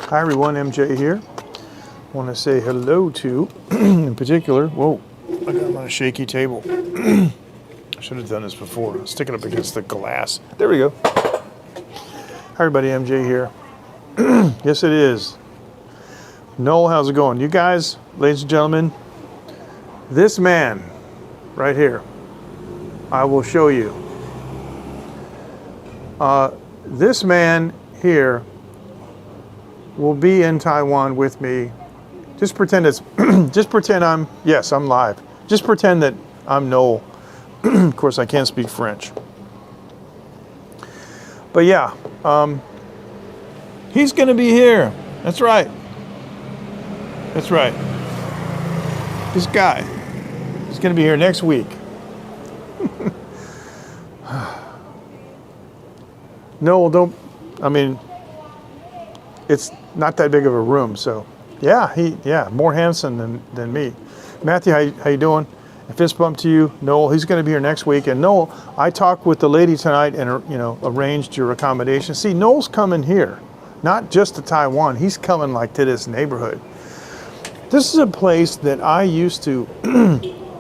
Hi everyone, MJ here. Want to say hello to, in particular, whoa, I got him on a shaky table. I should have done this before. Stick it up against the glass. There we go. Hi everybody, MJ here. Yes it is. Noel, how's it going? You guys, ladies and gentlemen, this man right here, I will show you. This man here will be in Taiwan with me. Just pretend it's, just pretend I'm live. Just pretend that I'm Noel. Of course, I can't speak French. But yeah, he's going to be here. That's right. That's right. This guy is going to be here next week. No, don't, I mean, it's not that big of a room, so yeah, more handsome than me. Matthew, how you doing? A fist bump to you. Noel, he's going to be here next week. And Noel, I talked with the lady tonight and arranged your accommodation. See, Noel's coming here, not just to Taiwan. He's coming like to this neighborhood. This is a place that I used to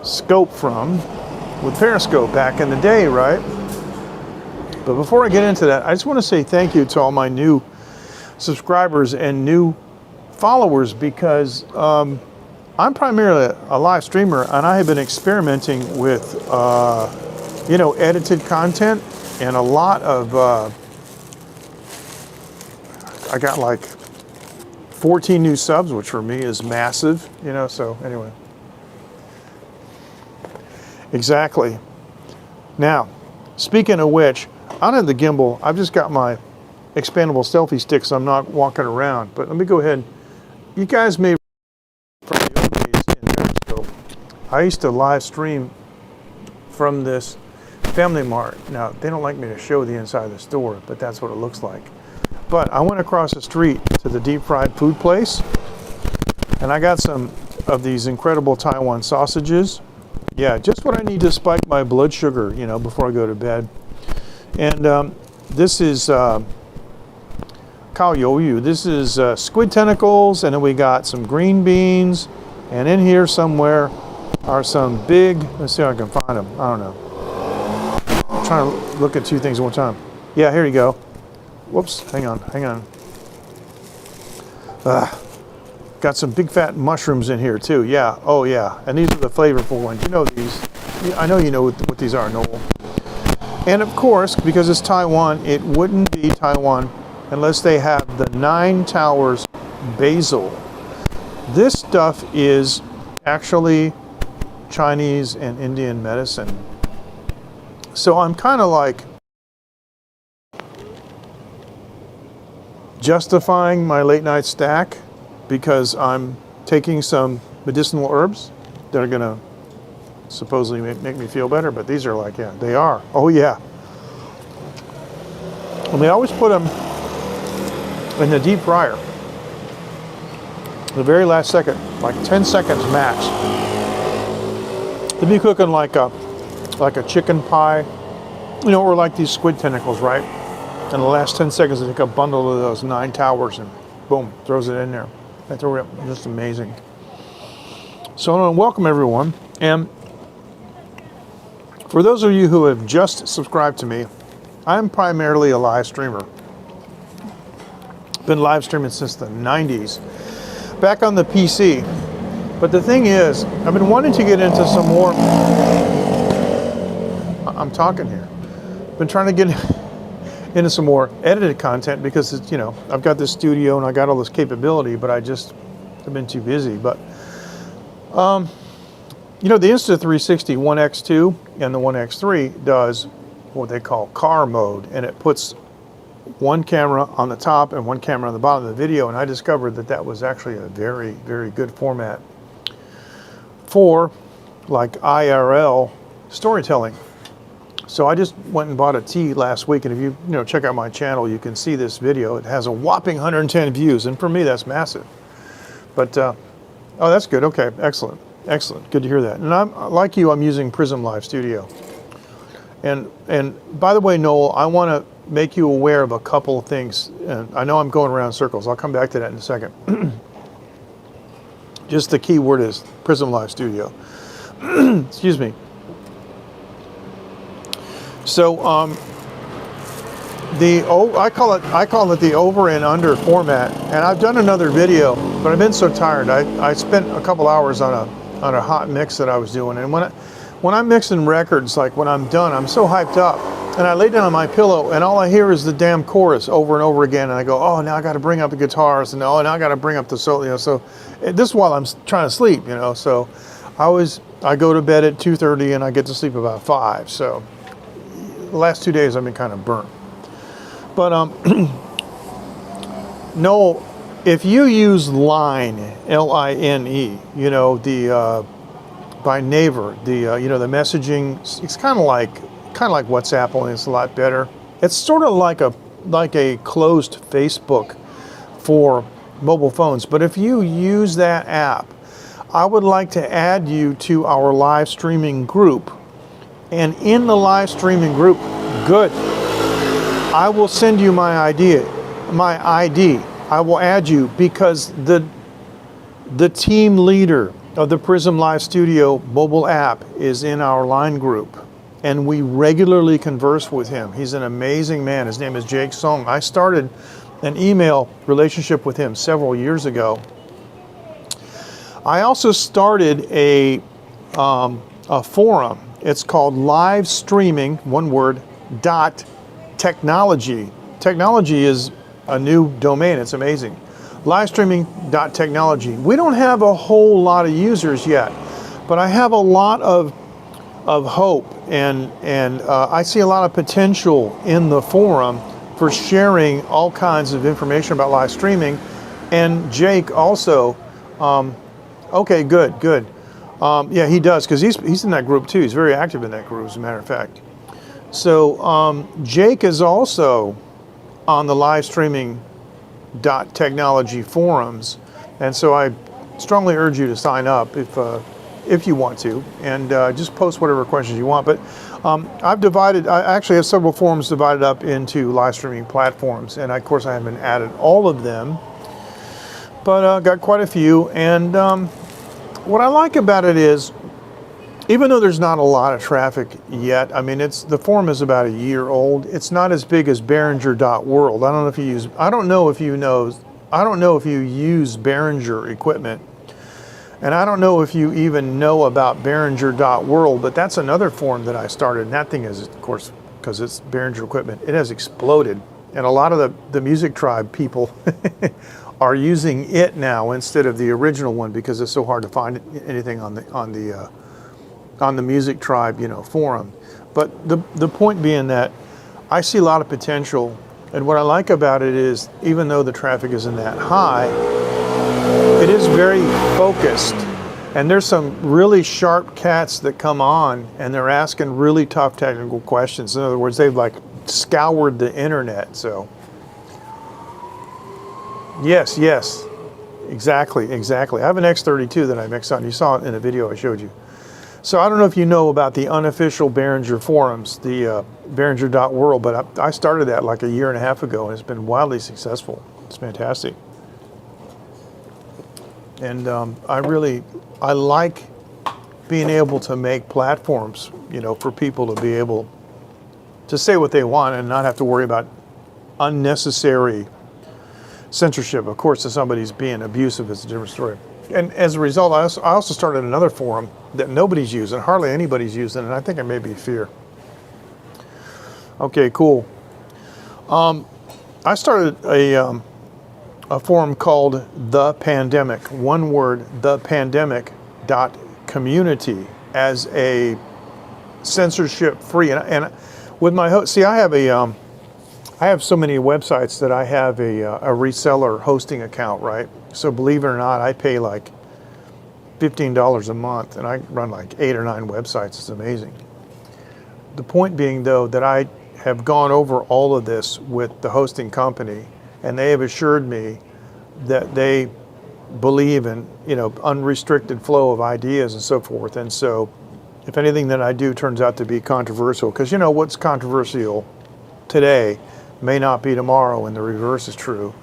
scope from with Periscope back in the day, right? But before I get into that, I just want to say thank you to all my new subscribers and new followers, because I'm primarily a live streamer and I have been experimenting with edited content, and a lot of I got like 14 new subs, which for me is massive, so anyway. Exactly. Now, speaking of which, out of the gimbal, I've just got my expandable selfie stick, so I'm not walking around. But let me go ahead. You guys may from the old days in Periscope, I used to live stream from this Family Mart. Now, they don't like me to show the inside of the store, but that's what it looks like. But I went across the street to the deep fried food place, and I got some of these incredible Taiwan sausages. Yeah, just what I need to spike my blood sugar, before I go to bed. And this is Kao Youyu. This is squid tentacles, and then we got some green beans, and in here somewhere are some big, let's see if I can find them. I don't know. I'm trying to look at two things at one time. Yeah, here you go. Whoops, hang on. Got some big fat mushrooms in here too. Yeah, oh yeah, and these are the flavorful ones. You know these. I know you know what these are, Noel. And of course, because it's Taiwan, it wouldn't be Taiwan unless they have the 9 Towers basil. This stuff is actually Chinese and Indian medicine. So I'm kind of like justifying my late night stack because I'm taking some medicinal herbs that are going to supposedly make me feel better, but these are like, yeah, they are. Oh yeah. And they always put them in the deep fryer. The very last second, like 10 seconds max. They'd be cooking like a chicken pie, or like these squid tentacles, right? And the last 10 seconds, they take a bundle of those 9 Towers and boom, throws it in there. They throw it up, just amazing. So I want to welcome everyone. And for those of you who have just subscribed to me, I'm primarily a live streamer. Been live streaming since the 90s, back on the PC. But the thing is, I've been wanting to get into some more, I'm talking here. Been trying to get into some more edited content because it's, I've got this studio and I got all this capability, but I've been too busy. But, the Insta360 One X2 and the One X3 does what they call car mode, and it puts one camera on the top and one camera on the bottom of the video, and I discovered that was actually a very, very good format for like IRL storytelling. So I just went and bought a T last week, and if you check out my channel, you can see this video. It has a whopping 110 views, and for me that's massive. But oh, that's good. Okay, excellent. Good to hear that. And I'm like you, I'm using Prism Live Studio. And by the way, Noel, I want to make you aware of a couple of things. And I know I'm going around in circles. I'll come back to that in a second. Just the key word is Prism Live Studio. Excuse me. So I call it the over and under format. And I've done another video, but I've been so tired. I spent a couple hours on a hot mix that I was doing. And when I'm mixing records, like when I'm done, I'm so hyped up. And I lay down on my pillow, and all I hear is the damn chorus over and over again. And I go, oh, now I got to bring up the guitars, and oh, now I got to bring up the solo. You know, so this is while I'm trying to sleep. You know, so I go to bed at 2:30, and I get to sleep about 5. So the last 2 days I've been kind of burnt. But no, if you use Line, L-I-N-E, you know, the by Naver, the you know, the messaging, it's kind of like WhatsApp, only it's a lot better. It's sort of like a closed Facebook for mobile phones. But if you use that app, I would like to add you to our live streaming group. And in the live streaming group, good, I will send you my ID. I will add you because the team leader of the Prism Live Studio mobile app is in our Line group. And we regularly converse with him. He's an amazing man. His name is Jake Song. I started an email relationship with him several years ago. I also started a forum. It's called Live Streaming, one word, .technology. Technology is a new domain. It's amazing. Livestreaming.technology. We don't have a whole lot of users yet, but I have a lot of hope, and I see a lot of potential in the forum for sharing all kinds of information about live streaming. And Jake also, okay, good. Yeah, he does, because he's in that group too. He's very active in that group, as a matter of fact. So Jake is also on the live streaming .technology forums, and so I strongly urge you to sign up if you want to, and just post whatever questions you want. But I actually have several forums divided up into live streaming platforms, and of course I haven't added all of them, but got quite a few. And what I like about it is, even though there's not a lot of traffic yet, I mean, the forum is about a year old. It's not as big as Behringer.world. I don't know if you use Behringer equipment. And I don't know if you even know about Behringer.world, but that's another forum that I started. And that thing is, of course, because it's Behringer equipment, it has exploded. And a lot of the Music Tribe people are using it now instead of the original one, because it's so hard to find anything on the Music Tribe, you know, forum. But the point being that I see a lot of potential, and what I like about it is, even though the traffic isn't that high, it is very focused, and there's some really sharp cats that come on, and they're asking really tough technical questions. In other words, they've like scoured the internet. So yes, exactly. I have an X32 that I mix on. You saw it in a video I showed you. So I don't know if you know about the unofficial Behringer forums, the Behringer.world, but I started that like a year and a half ago, and it's been wildly successful. It's fantastic. And I like being able to make platforms, you know, for people to be able to say what they want and not have to worry about unnecessary censorship. Of course, if somebody's being abusive, it's a different story. And as a result, I also started another forum that nobody's using, hardly anybody's using, and I think it may be Fear. Okay, cool. I started a forum called The Pandemic, one word, thepandemic.community, as a censorship-free. And with my host, see, I have so many websites that I have a reseller hosting account, right? So believe it or not, I pay like $15 a month, and I run like 8 or 9 websites. It's amazing. The point being, though, that I have gone over all of this with the hosting company, and they have assured me that they believe in, you know, unrestricted flow of ideas and so forth. And so if anything that I do turns out to be controversial, because you know what's controversial today may not be tomorrow, and the reverse is true.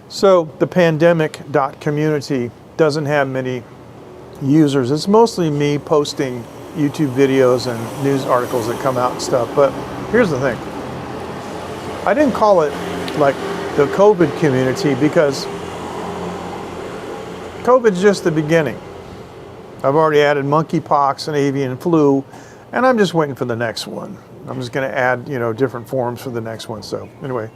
So the pandemic.community doesn't have many users. It's mostly me posting YouTube videos and news articles that come out and stuff. But here's the thing. I didn't call it like the COVID community because COVID's just the beginning. I've already added monkeypox and avian flu, and I'm just waiting for the next one. I'm just going to add, you know, different forms for the next one. So anyway,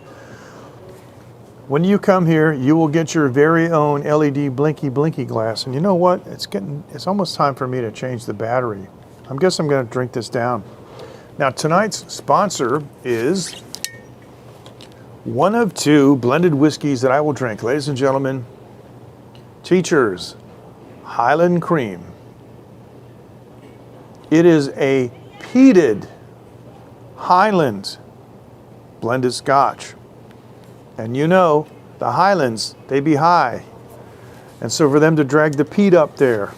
when you come here, you will get your very own LED blinky glass. And you know what? It's almost time for me to change the battery. I guess I'm going to drink this down. Now tonight's sponsor is one of two blended whiskeys that I will drink. Ladies and gentlemen, Teacher's Highland Cream. It is a peated Highland blended scotch. And you know, the Highlands, they be high. And so for them to drag the peat up there,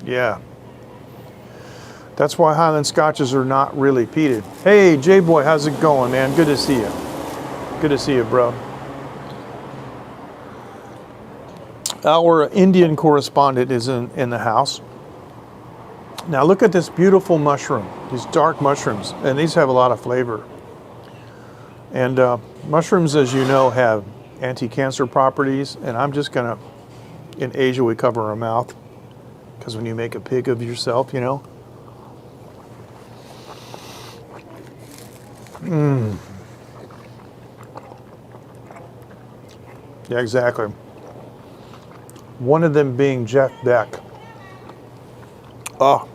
yeah. That's why Highland scotches are not really peated. Hey, J-Boy, how's it going, man? Good to see you. Good to see you, bro. Our Indian correspondent is in the house. Now look at this beautiful mushroom, these dark mushrooms, and these have a lot of flavor. And mushrooms, as you know, have anti-cancer properties, and I'm just gonna, in Asia we cover our mouth, because when you make a pig of yourself, you know. Yeah, exactly. One of them being Jeff Beck. Oh.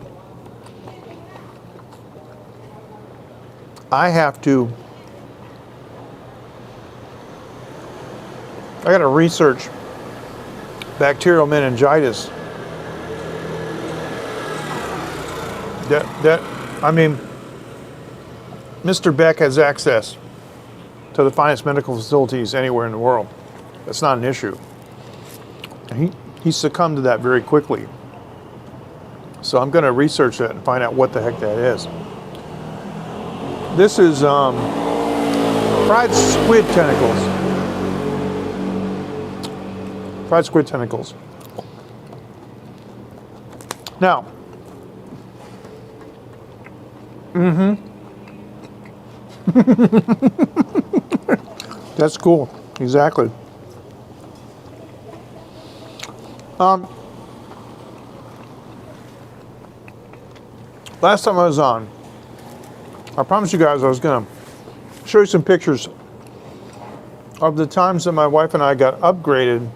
I gotta research bacterial meningitis. I mean, Mr. Beck has access to the finest medical facilities anywhere in the world. That's not an issue. He succumbed to that very quickly. So I'm going to research that and find out what the heck that is. This is fried squid tentacles. Fried squid tentacles. Now, that's cool. Exactly. Last time I was on, I promised you guys I was going to show you some pictures of the times that my wife and I got upgraded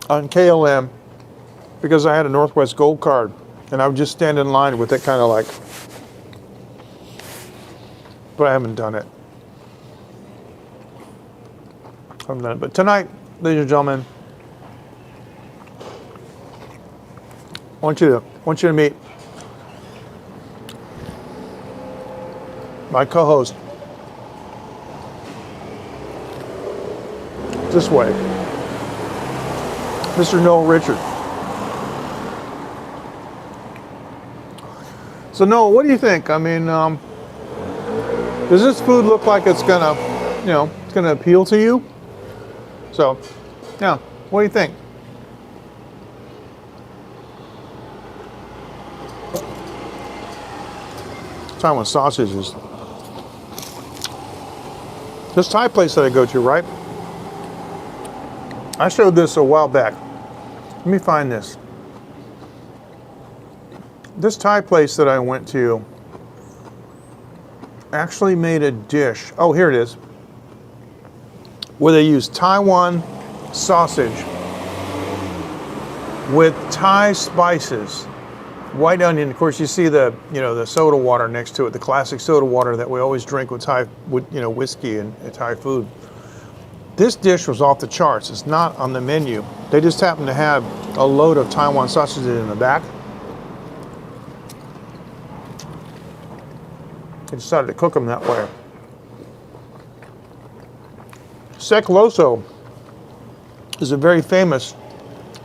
on KLM because I had a Northwest Gold card, and I would just stand in line with it kind of like, but I haven't done it. But tonight, ladies and gentlemen, I want you to meet my co-host. This way, Mr. Noel Richard. So Noel, what do you think? I mean, does this food look like it's gonna, it's gonna appeal to you? So, yeah, what do you think? Taiwan sausages. This Thai place that I go to, right? I showed this a while back. Let me find this. This Thai place that I went to actually made a dish. Oh, here it is. Where they use Taiwan sausage with Thai spices. White onion, of course, you see the soda water next to it, the classic soda water that we always drink with Thai, whiskey and Thai food. This dish was off the charts. It's not on the menu. They just happen to have a load of Taiwan sausages in the back. They decided to cook them that way. Sek Loso is a very famous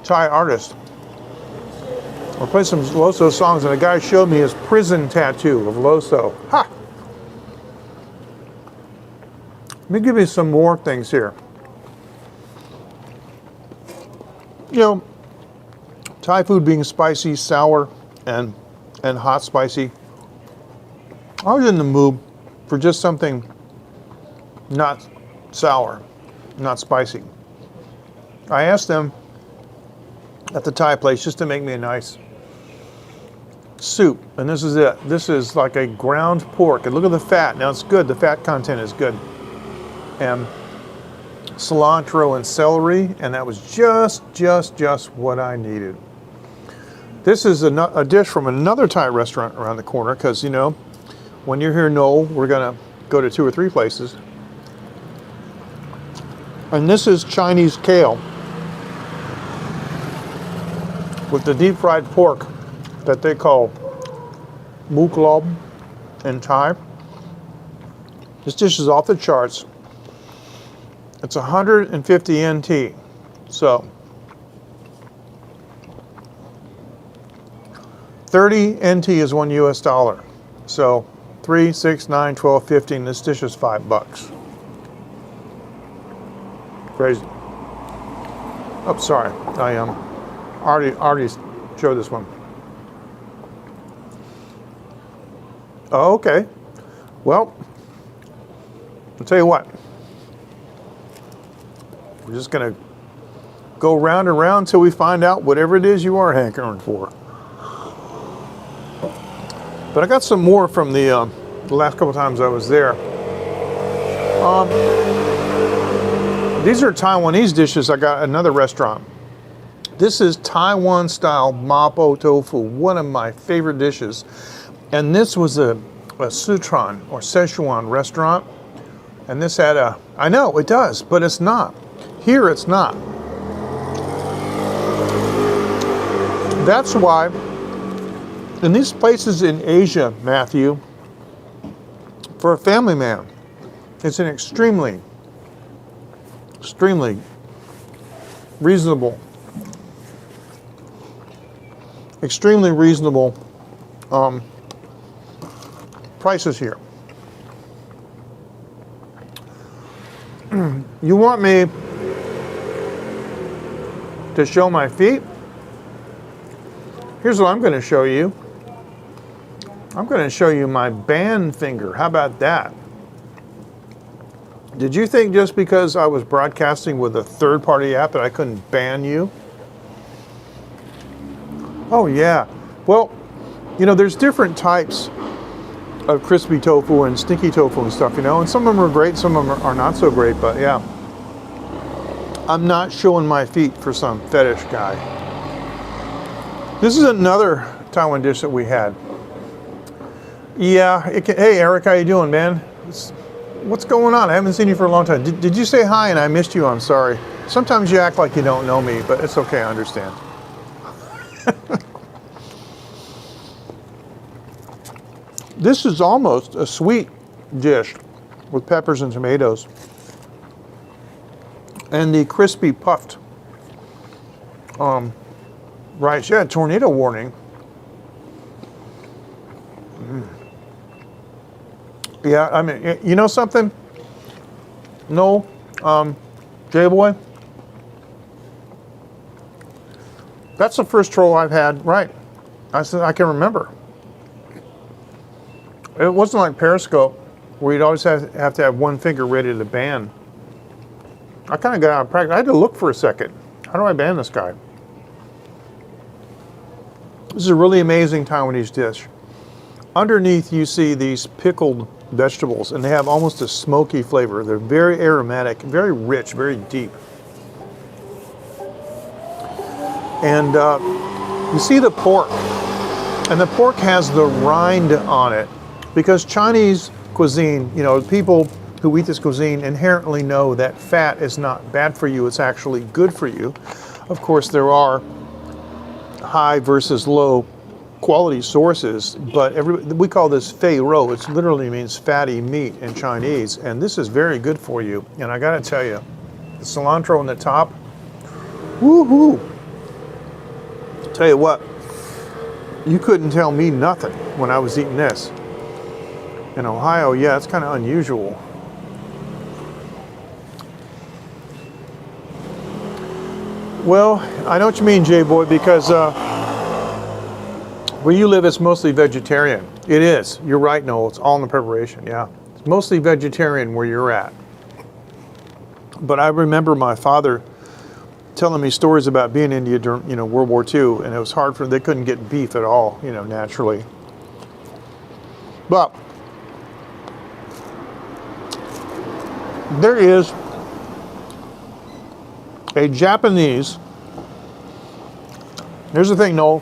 Thai artist. I'll play some Loso songs, and a guy showed me his prison tattoo of Loso. Ha! Let me give you some more things here. You know, Thai food being spicy, sour, and hot spicy. I was in the mood for just something not sour, not spicy. I asked them at the Thai place just to make me a nice soup, and this is it. This is like a ground pork, and look at the fat. Now it's good. The fat content is good, and cilantro and celery, and that was just what I needed. This is a dish from another Thai restaurant around the corner, because you know, when you're here, Noel, we're gonna go to 2 or 3 places. And this is Chinese kale with the deep fried pork that they call muk lob in Thai. This dish is off the charts. It's 150 NT. So 30 NT is $1 US. So 3, 6, 9, 12, 15. This dish is $5. Crazy. Oh, sorry. I already showed this one. Oh, okay. Well, I'll tell you what. We're just gonna go round and round until we find out whatever it is you are hankering for. But I got some more from the last couple times I was there. These are Taiwanese dishes I got at another restaurant. This is Taiwan style mapo tofu, one of my favorite dishes. And this was a Sichuan or Szechuan restaurant. And this had a, I know it does, but it's not. Here it's not. That's why in these places in Asia, Matthew, for a family man, it's an extremely reasonable prices here. You want me to show my feet? Here's what I'm going to show you. I'm going to show you my band finger. How about that? Did you think just because I was broadcasting with a third-party app that I couldn't ban you? Oh yeah. Well, you know, there's different types of crispy tofu and stinky tofu and stuff, you know, and some of them are great, some of them are not so great, but yeah. I'm not showing my feet for some fetish guy. This is another Taiwan dish that we had. Yeah, hey Eric, how you doing, man? What's going on? I haven't seen you for a long time. Did you say hi and I missed you? I'm sorry. Sometimes you act like you don't know me, but it's okay, I understand. This is almost a sweet dish with peppers and tomatoes. And the crispy puffed rice. Yeah, tornado warning. Yeah, I mean, you know something? No, J-Boy? That's the first troll I've had, right. I can remember. It wasn't like Periscope, where you'd always have to have one finger ready to ban. I kind of got out of practice. I had to look for a second. How do I ban this guy? This is a really amazing Taiwanese dish. Underneath you see these pickled vegetables, and they have almost a smoky flavor. They're very aromatic, very rich, very deep. And you see the pork, and the pork has the rind on it, because Chinese cuisine, you know, people who eat this cuisine inherently know that fat is not bad for you, it's actually good for you. Of course, there are high versus low quality sources, but we call this fei rou. It literally means fatty meat in Chinese, and this is very good for you. And I gotta tell you, the cilantro on the top, woohoo! Tell you what, You couldn't tell me nothing when I was eating this. In Ohio, yeah, it's kind of unusual. Well, I know what you mean, J-Boy, because where you live, it's mostly vegetarian. It is. You're right, Noel. It's all in the preparation, yeah. It's mostly vegetarian where you're at. But I remember my father telling me stories about being in India during, World War II, and it was hard for them. They couldn't get beef at all, naturally. But there is a Japanese. Here's the thing, Noel.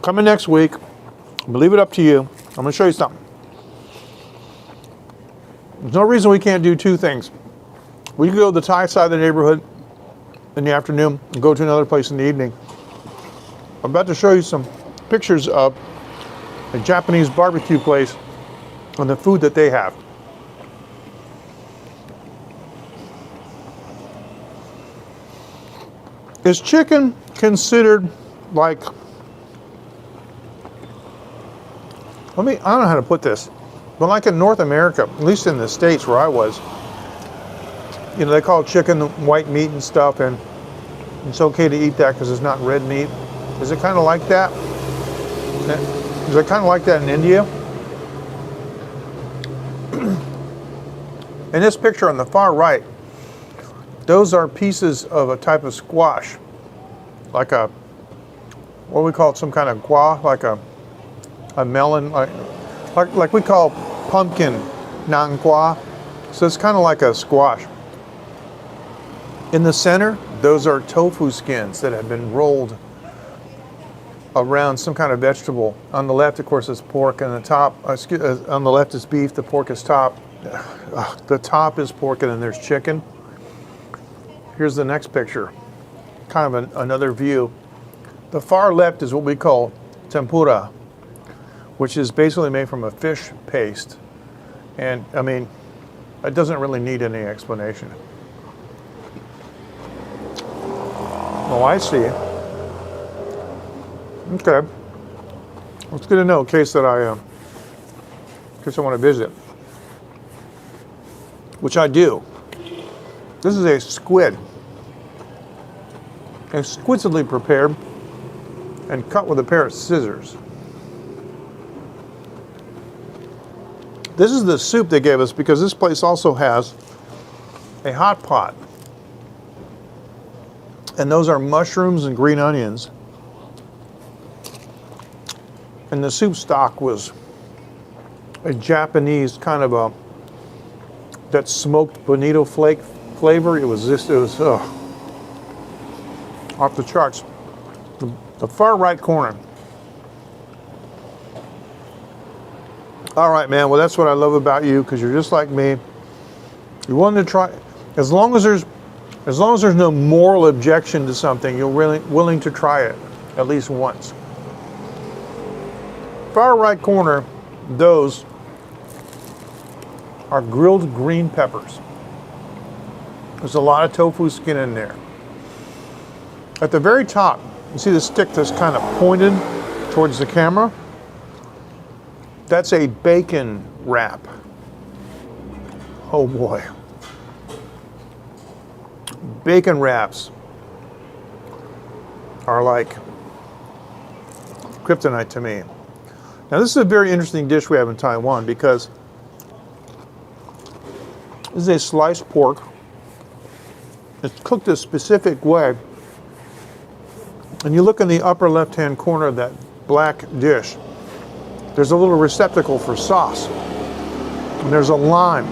Coming next week. I'm gonna leave it up to you. I'm going to show you something. There's no reason we can't do two things. We can go to the Thai side of the neighborhood in the afternoon and go to another place in the evening. I'm about to show you some pictures of a Japanese barbecue place and the food that they have. Is chicken considered like, I don't know how to put this, but like in North America, at least in the States where I was, they call chicken white meat and stuff, and it's okay to eat that because it's not red meat. Is it kind of like that? Is it kind of like that in India? In this picture on the far right, those are pieces of a type of squash, like a, what we call it, some kind of gua, like a melon, like we call pumpkin nang gua. So it's kind of like a squash. In the center, those are tofu skins that have been rolled around some kind of vegetable. On the left, of course, is pork, and the top, on the left is beef, the pork is top. The top is pork, and then there's chicken. Here's the next picture, kind of another view. The far left is what we call tempura, which is basically made from a fish paste. And I mean, it doesn't really need any explanation. Oh, I see. Okay. It's good to know in case that I want to visit, which I do. This is a squid, exquisitely prepared and cut with a pair of scissors. This is the soup they gave us because this place also has a hot pot. And those are mushrooms and green onions. And the soup stock was a Japanese kind of that smoked bonito flake flavor. It was off the charts. The far right corner. All right, man. Well, that's what I love about you, because you're just like me. You're willing to try, as long as there's no moral objection to something, you're really willing to try it at least once. Far right corner, those are grilled green peppers. There's a lot of tofu skin in there. At the very top, you see the stick that's kind of pointed towards the camera? That's a bacon wrap. Oh boy. Bacon wraps are like kryptonite to me. Now, this is a very interesting dish we have in Taiwan, because this is a sliced pork. It's cooked a specific way. And you look in the upper left-hand corner of that black dish, there's a little receptacle for sauce. And there's a lime.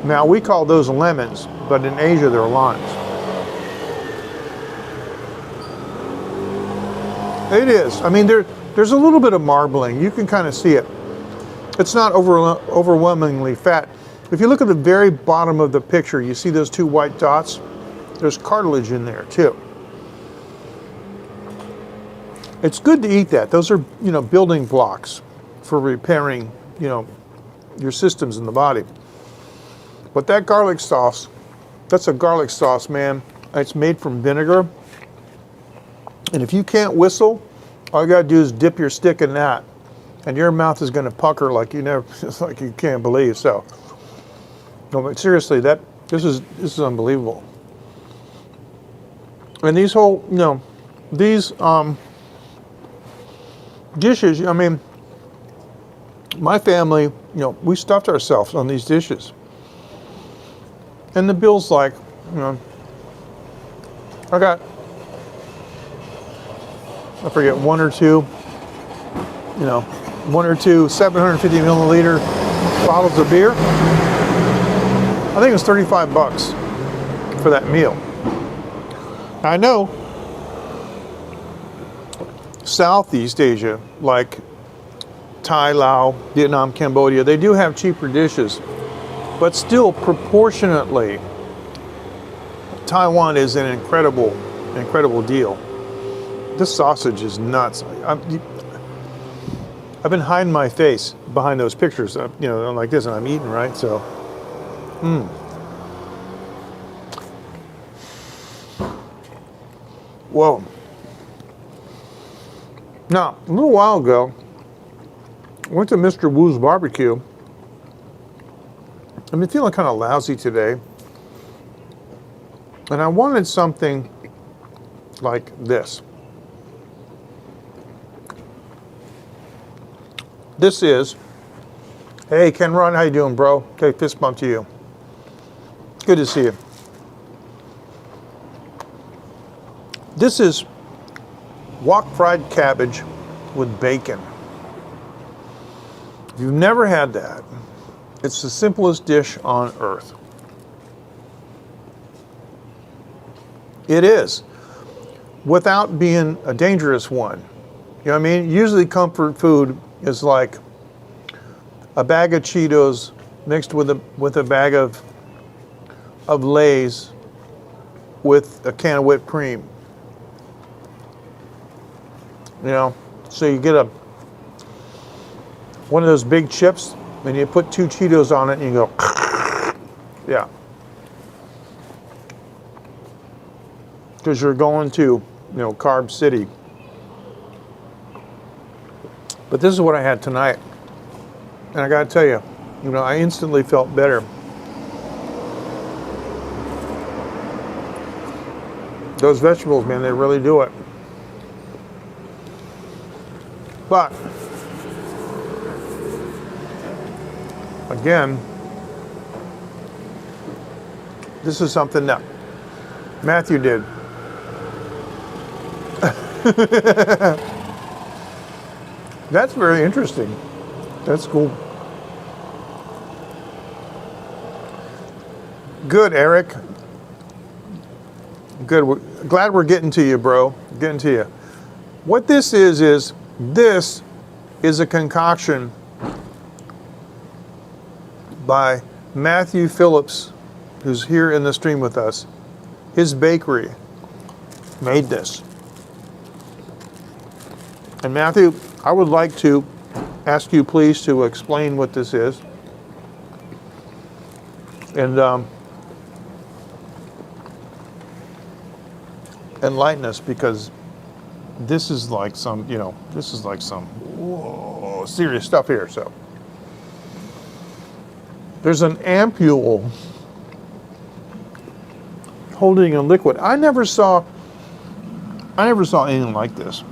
Now, we call those lemons, but in Asia, they're limes. It is. I mean, there's a little bit of marbling. You can kind of see it. It's not overwhelmingly fat. If you look at the very bottom of the picture, you see those two white dots? There's cartilage in there, too. It's good to eat that. Those are, building blocks for repairing, your systems in the body. But that garlic sauce, that's a garlic sauce, man. It's made from vinegar. And if you can't whistle, All you gotta do is dip your stick in that, and your mouth is gonna pucker like you never, like you can't believe. So, no, but seriously, this is unbelievable. And these whole, these dishes. I mean, my family, we stuffed ourselves on these dishes, and the bill's like, I forget, one or two 750 milliliter bottles of beer. I think it was $35 for that meal. I know Southeast Asia, like Thai, Laos, Vietnam, Cambodia, they do have cheaper dishes, but still proportionately, Taiwan is an incredible deal. This sausage is nuts. I've been hiding my face behind those pictures, like this, and I'm eating, right? So, Whoa. Now, a little while ago, I went to Mr. Wu's barbecue. I've been feeling kind of lousy today, and I wanted something like this. This is, hey Ken Ron, how you doing, bro? Okay, fist bump to you. Good to see you. This is wok fried cabbage with bacon. If you've never had that, it's the simplest dish on earth. It is, without being a dangerous one. You know what I mean? Usually comfort food is like a bag of Cheetos mixed with a bag of Lay's with a can of whipped cream. So you get one of those big chips and you put 2 Cheetos on it and you go, yeah. Because you're going to, Carb City. But this is what I had tonight. And I gotta tell you, I instantly felt better. Those vegetables, man, they really do it. But, again, this is something that Matthew did. That's very interesting. That's cool. Good, Eric. Good. Glad we're getting to you, bro. Getting to you. What this is a concoction by Matthew Phillips, who's here in the stream with us. His bakery made this. And Matthew, I would like to ask you please to explain what this is. And enlighten us, because this is like some, whoa, serious stuff here. So there's an ampule holding a liquid. I never saw anything like this.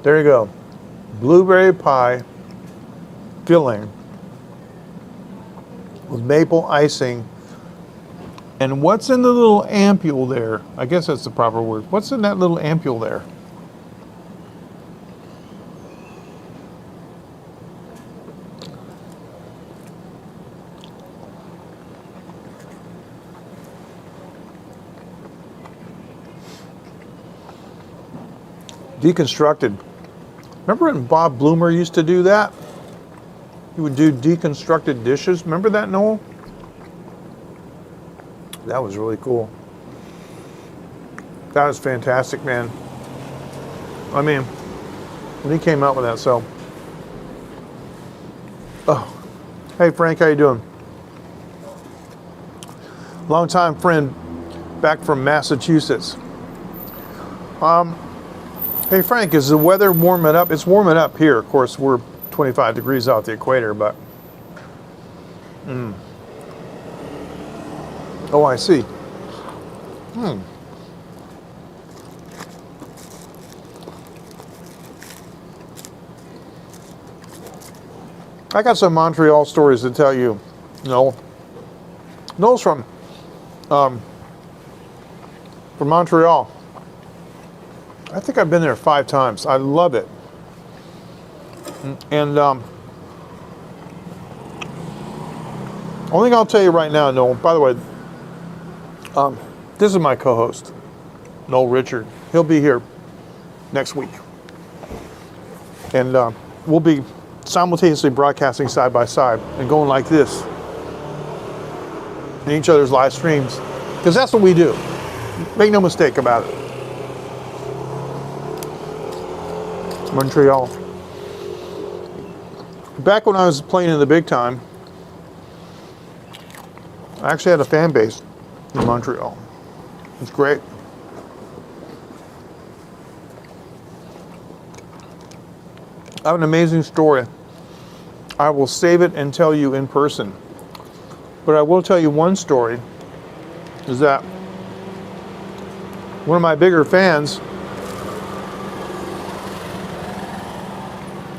There you go. Blueberry pie filling with maple icing. And what's in the little ampule there? I guess that's the proper word. What's in that little ampule there? Deconstructed. Remember when Bob Bloomer used to do that? He would do deconstructed dishes. Remember that, Noel? That was really cool. That was fantastic, man. I mean, when he came out with that, so. Oh, hey Frank, how you doing? longtime friend back from Massachusetts. Hey Frank, is the weather warming up? It's warming up here. Of course, we're 25 degrees off the equator, but oh, I see. I got some Montreal stories to tell you. Noel's from Montreal. I think I've been there 5 times. I love it. And only thing I'll tell you right now, Noel, by the way, this is my co-host, Noel Richard. He'll be here next week. And we'll be simultaneously broadcasting side by side and going like this in each other's live streams. Because that's what we do. Make no mistake about it. Montreal. Back when I was playing in the big time, I actually had a fan base in Montreal. It's great. I have an amazing story. I will save it and tell you in person. But I will tell you one story, is that one of my bigger fans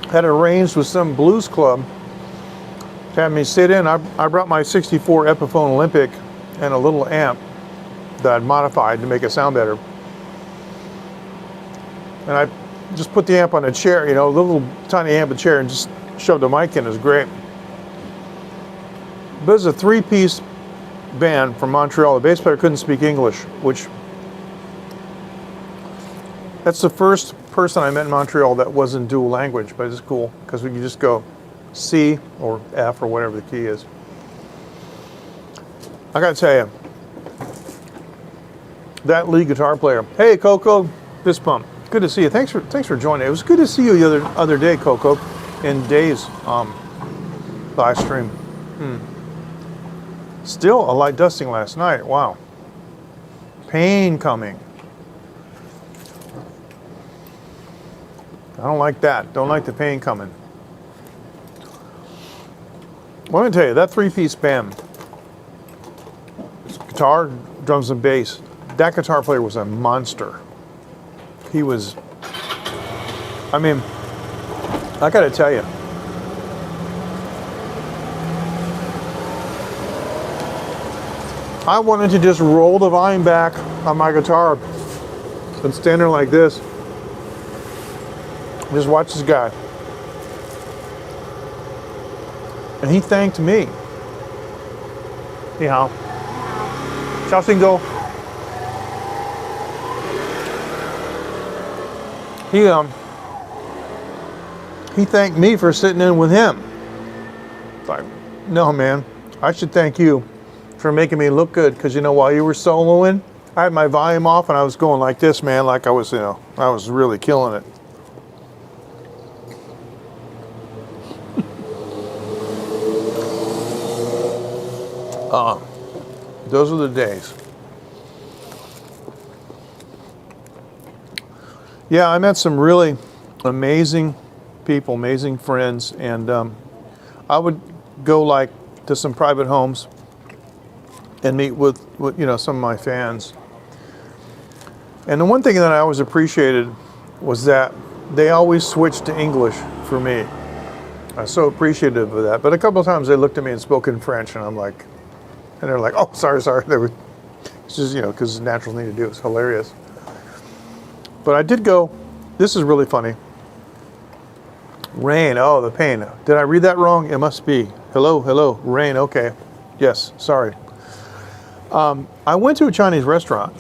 had arranged with some blues club to have me sit in. I brought my 64 Epiphone Olympic and a little amp that I'd modified to make it sound better. And I just put the amp on a chair, a little tiny amp chair, and just shoved a mic in. It was great. But it was a 3-piece band from Montreal. The bass player couldn't speak English, which that's the first person I met in Montreal that wasn't dual language, but it's cool because we can just go C or F or whatever the key is. I gotta tell you, that lead guitar player. Hey Coco, fist bump. Good to see you. Thanks for joining. It was good to see you the other day, Coco, in Dave's live stream. Still a light dusting last night. Wow. Pain coming. I don't like that. Don't like the pain coming. Well, let me tell you, that 3-piece band, guitar, drums, and bass, that guitar player was a monster. He was, I gotta tell you, I wanted to just roll the volume back on my guitar and stand there like this. Just watch this guy. And he thanked me. Ni hao. Ciao, Singo. He thanked me for sitting in with him. It's like, no, man, I should thank you for making me look good, because while you were soloing, I had my volume off and I was going like this, man, like I was, I was really killing it. Those are the days. Yeah, I met some really amazing people, amazing friends, and I would go to some private homes and meet with some of my fans. And the one thing that I always appreciated was that they always switched to English for me. I was so appreciative of that. But a couple of times they looked at me and spoke in French, and I'm like, and they're like, oh, sorry. It's just, because it's a natural thing to do. It's hilarious. But I did go, this is really funny. Rain, oh, the pain. Did I read that wrong? It must be. Hello, rain, okay. Yes, sorry. I went to a Chinese restaurant.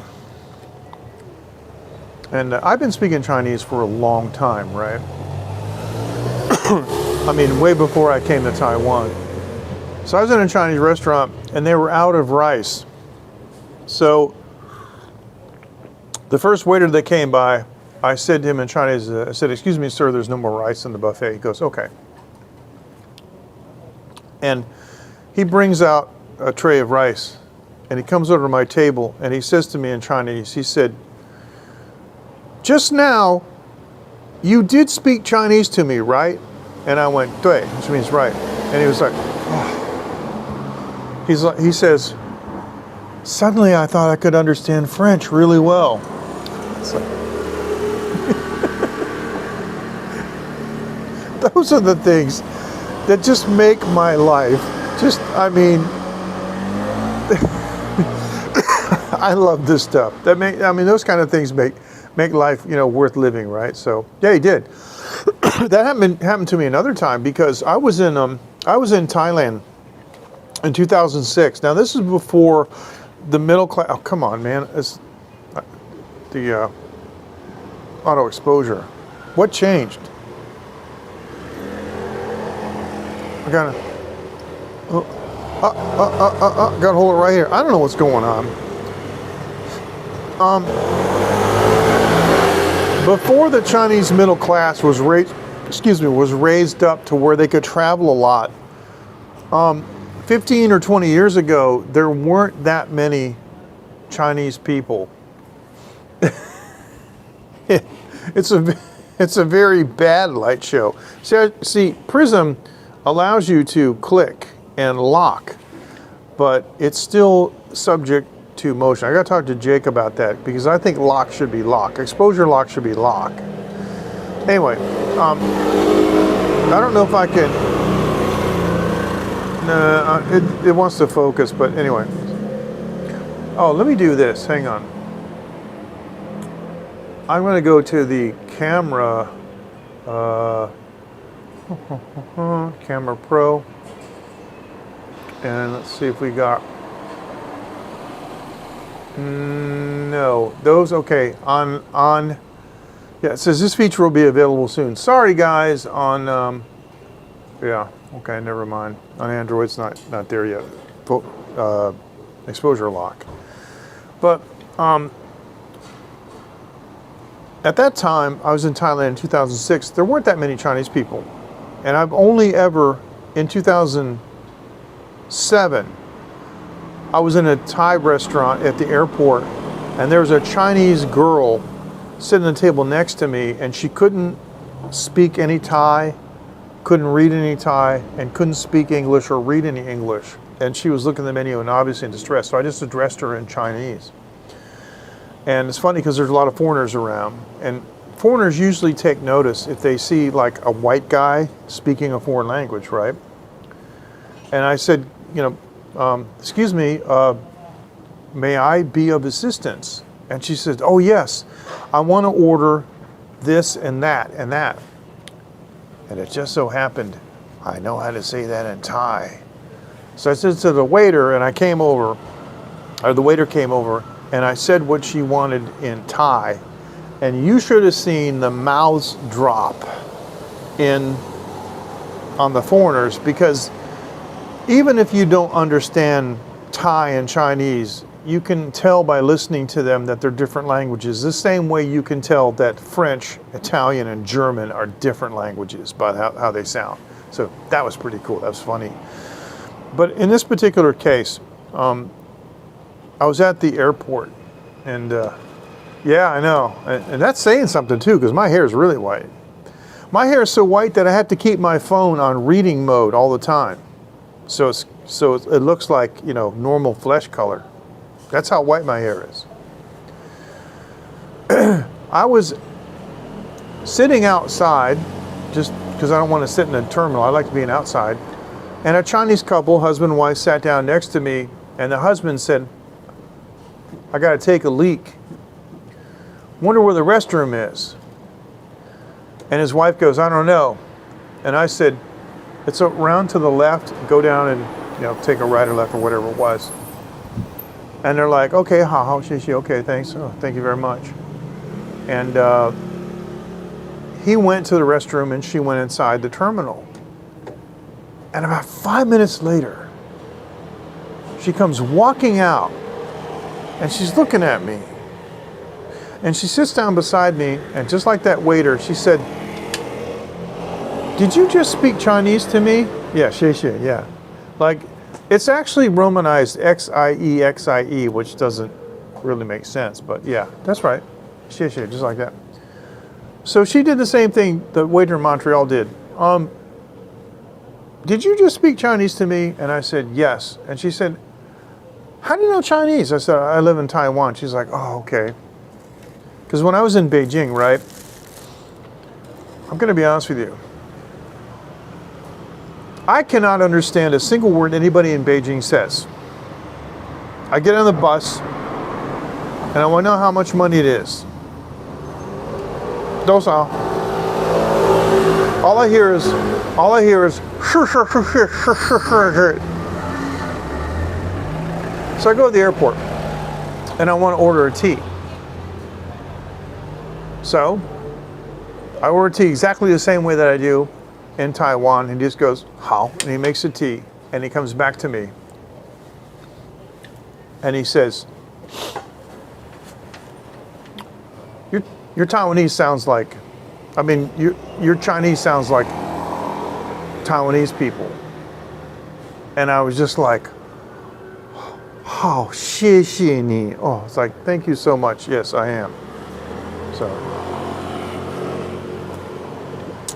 And I've been speaking Chinese for a long time, right? Way before I came to Taiwan. So I was in a Chinese restaurant, and they were out of rice. So the first waiter that came by, I said to him in Chinese, I said, excuse me, sir, there's no more rice in the buffet. He goes, okay. And he brings out a tray of rice, and he comes over to my table, and he says to me in Chinese, he said, "Just now, you did speak Chinese to me, right?" And I went, "对," which means right. And he was like, oh. He says, "Suddenly I thought I could understand French really well." It's like, those are the things that just make my life I mean, I love this stuff. Those kind of things make life, worth living, right? So yeah, he did. That happened to me another time because I was in Thailand in 2006. Now this is before the middle class. Oh, come on, man! It's the auto exposure. What changed? I gotta hold it right here. I don't know what's going on. Before the Chinese middle class was raised up to where they could travel a lot. 15 or 20 years ago, there weren't that many Chinese people. It's a very bad light show. See, Prism allows you to click and lock, but it's still subject to motion. I got to talk to Jake about that because I think lock should be lock. Exposure lock should be lock. Anyway, I don't know if I can. It wants to focus, but anyway. Oh, let me do this. Hang on. I'm going to go to the camera. Camera Pro, and let's see if we got no those. Okay, on yeah, it says this feature will be available soon. Sorry guys, on yeah, okay, never mind. On Android it's not there yet. Exposure lock, but at that time I was in Thailand in 2006. There weren't that many Chinese people. And I've only ever, in 2007, I was in a Thai restaurant at the airport, and there was a Chinese girl sitting at the table next to me, and she couldn't speak any Thai, couldn't read any Thai, and couldn't speak English or read any English. And she was looking at the menu and obviously in distress, so I just addressed her in Chinese. And it's funny because there's a lot of foreigners around, and foreigners usually take notice if they see like a white guy speaking a foreign language, right? And I said, excuse me, may I be of assistance? And she said, oh yes, I want to order this and that and that. And it just so happened, I know how to say that in Thai. So I said to the waiter, and the waiter came over, and I said what she wanted in Thai. And you should have seen the mouths drop on the foreigners, because even if you don't understand Thai and Chinese, you can tell by listening to them that they're different languages. The same way you can tell that French, Italian, and German are different languages by how they sound. So that was pretty cool. That was funny. But in this particular case, I was at the airport, and yeah, I know. And that's saying something too, because my hair is really white. My hair is so white that I have to keep my phone on reading mode all the time. So it looks like, normal flesh color. That's how white my hair is. I was sitting outside, just because I don't want to sit in a terminal. I like being outside. And a Chinese couple, husband and wife, sat down next to me, and the husband said, I got to take a leak. Wonder where the restroom is. And his wife goes, I don't know. And I said, it's around to the left, go down and take a right or left or whatever it was. And they're like, okay, okay, thanks. Oh, thank you very much. And he went to the restroom and she went inside the terminal. And about 5 minutes later, she comes walking out and she's looking at me. And she sits down beside me, and just like that waiter, she said, did you just speak Chinese to me? Yeah, 谢谢, yeah. Like, It's actually Romanized Xie, which doesn't really make sense, but yeah, that's right. Xie, just like that. So she did the same thing the waiter in Montreal did. Did you just speak Chinese to me? And I said, yes. And she said, how do you know Chinese? I said, I live in Taiwan. She's like, oh, okay. Because when I was in Beijing, right, I'm going to be honest with you. I cannot understand a single word anybody in Beijing says. I get on the bus, and I want to know how much money it is. All I hear is, so I go to the airport, and I want to order a tea. So I order tea exactly the same way that I do in Taiwan. He just goes, how? And he makes a tea, and he comes back to me, and he says, your Taiwanese sounds like, I mean, your Chinese sounds like Taiwanese people. And I was just like, oh, 谢谢你. Oh, it's like, thank you so much. Yes, I am. So,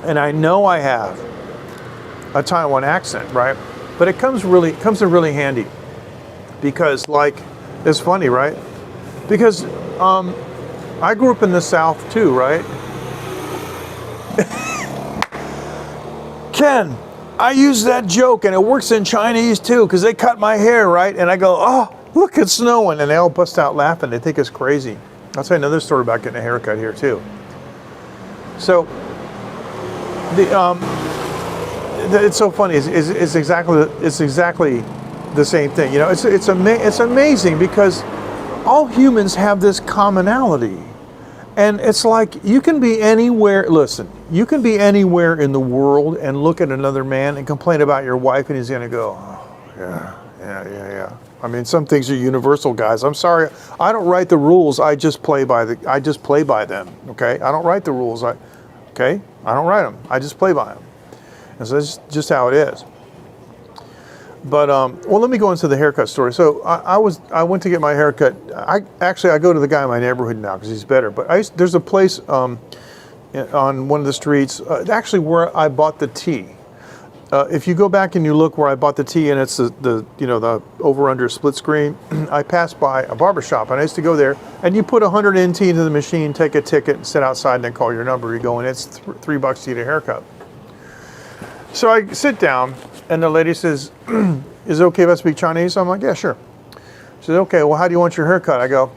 and I know I have a Taiwan accent, right? But it comes in really handy because, like, it's funny, right? Because I grew up in the South too, right? Ken, I use that joke, and it works in Chinese too, because they cut my hair, right? And I go, oh, look, it's snowing, and they all bust out laughing. They think it's crazy. I'll tell you another story about getting a haircut here too. So, it's so funny. It's exactly the same thing. You know, it's amazing because all humans have this commonality. And it's like you can be anywhere, listen, you can be anywhere in the world and look at another man and complain about your wife, and he's going to go, oh, yeah. I mean, some things are universal, guys. I'm sorry. I don't write the rules. I just play by them, okay? I don't write the rules. I don't write them. I just play by them. And so that's just how it is. But, well, let me go into the haircut story. So I went to get my haircut. I go to the guy in my neighborhood now because he's better. But there's a place on one of the streets, actually where I bought the tea. If you go back and you look where I bought the tea, and it's the over-under split screen, I passed by a barbershop, and I used to go there, and you put 100 NT into the machine, take a ticket, and sit outside, and then call your number. You go, and it's $3 to get a haircut. So I sit down, and the lady says, is it okay if I speak Chinese? I'm like, yeah, sure. She says, okay, well, how do you want your haircut? I go,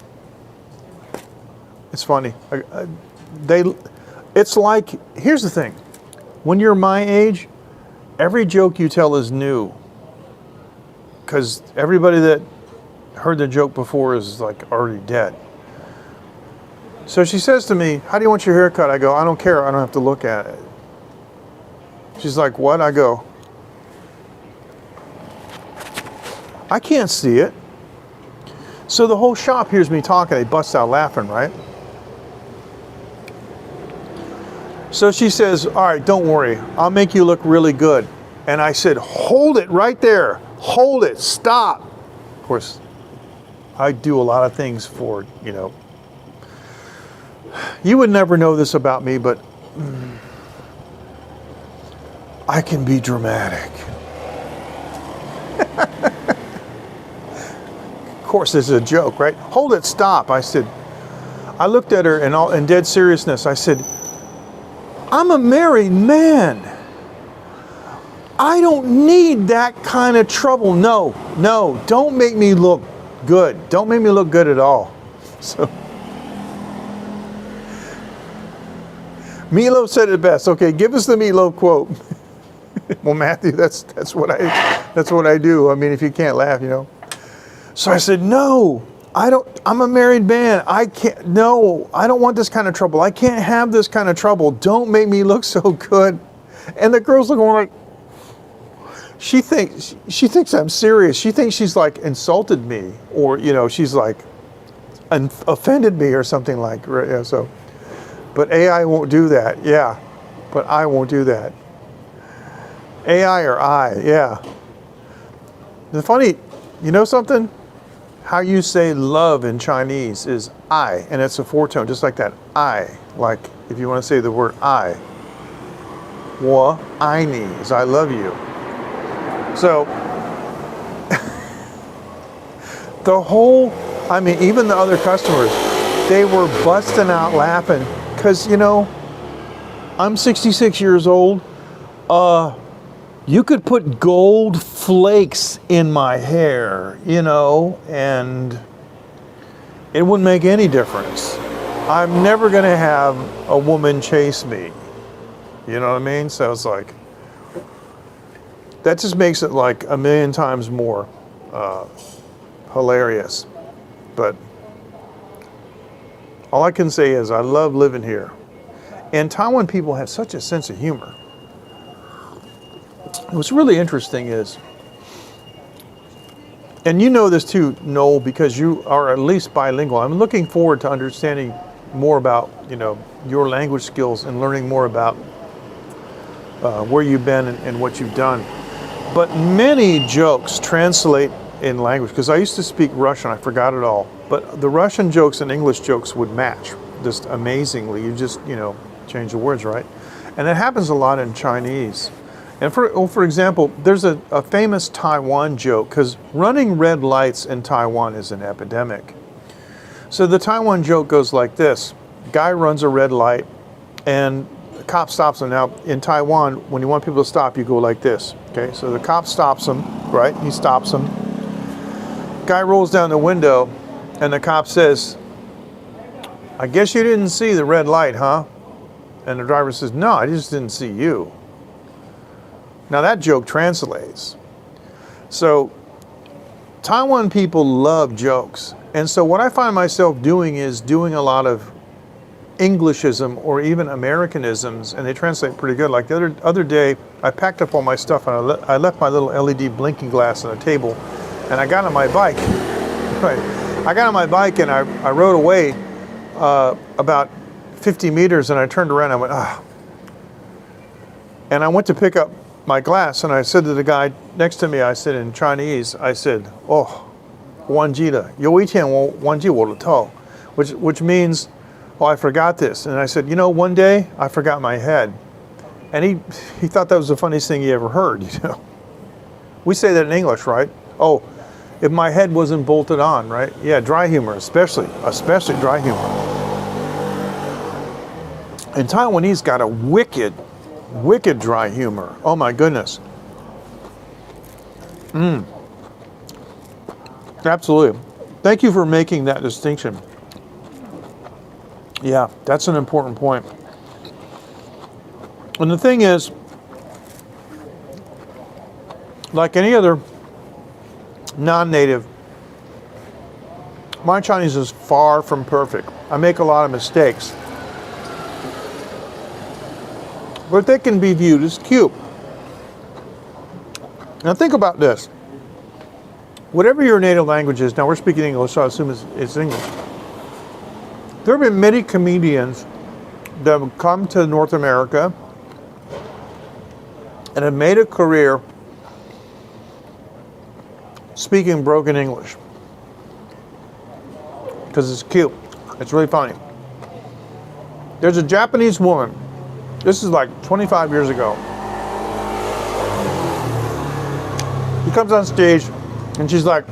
it's funny. It's like, here's the thing. When you're my age, every joke you tell is new. Because everybody that heard the joke before is like already dead. So she says to me, how do you want your haircut? I go, I don't care. I don't have to look at it. She's like, what? I go, I can't see it. So the whole shop hears me talking. They bust out laughing, right? So she says, all right, don't worry. I'll make you look really good. And I said, hold it right there. Hold it. Stop. Of course, I do a lot of things for, you would never know this about me, but I can be dramatic. Of course, this is a joke, right? Hold it, stop. I said, I looked at her in dead seriousness. I said, I'm a married man. I don't need that kind of trouble. No, don't make me look good. Don't make me look good at all. So, Meatloaf said it best. Okay, give us the Meatloaf quote. Well, Matthew, that's what I do. I mean, if you can't laugh, So I said, no, I'm a married man. I don't want this kind of trouble. I can't have this kind of trouble. Don't make me look so good. And the girl's looking like, she thinks I'm serious. She thinks she's like insulted me, or, she's like offended me or something like, yeah, so, but AI won't do that. Yeah, but I won't do that. AI or I, yeah. The funny, you know something? How you say love in Chinese is I, and it's a four-tone, just like that. I, like if you want to say the word I. 我爱你 is I love you. So, the whole, I mean, even the other customers, they were busting out laughing because, you know, I'm 66 years old. You could put gold flakes in my hair, you know, and it wouldn't make any difference. I'm never going to have a woman chase me. You know what I mean? So it's like, that just makes it like a million times more hilarious. But all I can say is I love living here. And Taiwan people have such a sense of humor. What's really interesting is, and you know this too, Noel, because you are at least bilingual. I'm looking forward to understanding more about, you know, your language skills and learning more about where you've been and what you've done. But many jokes translate in language, because I used to speak Russian, I forgot it all. But the Russian jokes and English jokes would match just amazingly. You just, you know, change the words, right? And that happens a lot in Chinese. And for example, there's a famous Taiwan joke, because running red lights in Taiwan is an epidemic. So the Taiwan joke goes like this. Guy runs a red light and the cop stops him. Now in Taiwan, when you want people to stop, you go like this. Okay, so the cop stops him, right? He stops him. Guy rolls down the window and the cop says, I guess you didn't see the red light, huh? And the driver says, no, I just didn't see you. Now that joke translates. So Taiwan people love jokes. And so what I find myself doing is doing a lot of Englishism or even Americanisms, and they translate pretty good. Like the other day, I packed up all my stuff and I left my little LED blinking glass on the table, and I got on my bike. Right. I got on my bike and I rode away about 50 meters, and I turned around and I went, ah. And I went to pick up my glass, and I said to the guy next to me, I said in Chinese, I said, oh, 忘记了，有一天我忘记我的头, which means, oh, I forgot this. And I said, you know, one day I forgot my head. And he thought that was the funniest thing he ever heard, you know. We say that in English, right? Oh, if my head wasn't bolted on, right? Yeah, dry humor, especially dry humor. And Taiwanese got a wicked dry humor. Oh my goodness. Absolutely. Thank you for making that distinction. Yeah, that's an important point. And the thing is, like any other non-native, my Chinese is far from perfect. I make a lot of mistakes. But they can be viewed as cute. Now think about this. Whatever your native language is, now we're speaking English, so I assume it's English. There have been many comedians that have come to North America and have made a career speaking broken English. Because it's cute. It's really funny. There's a Japanese woman. This is like 25 years ago. He comes on stage and she's like,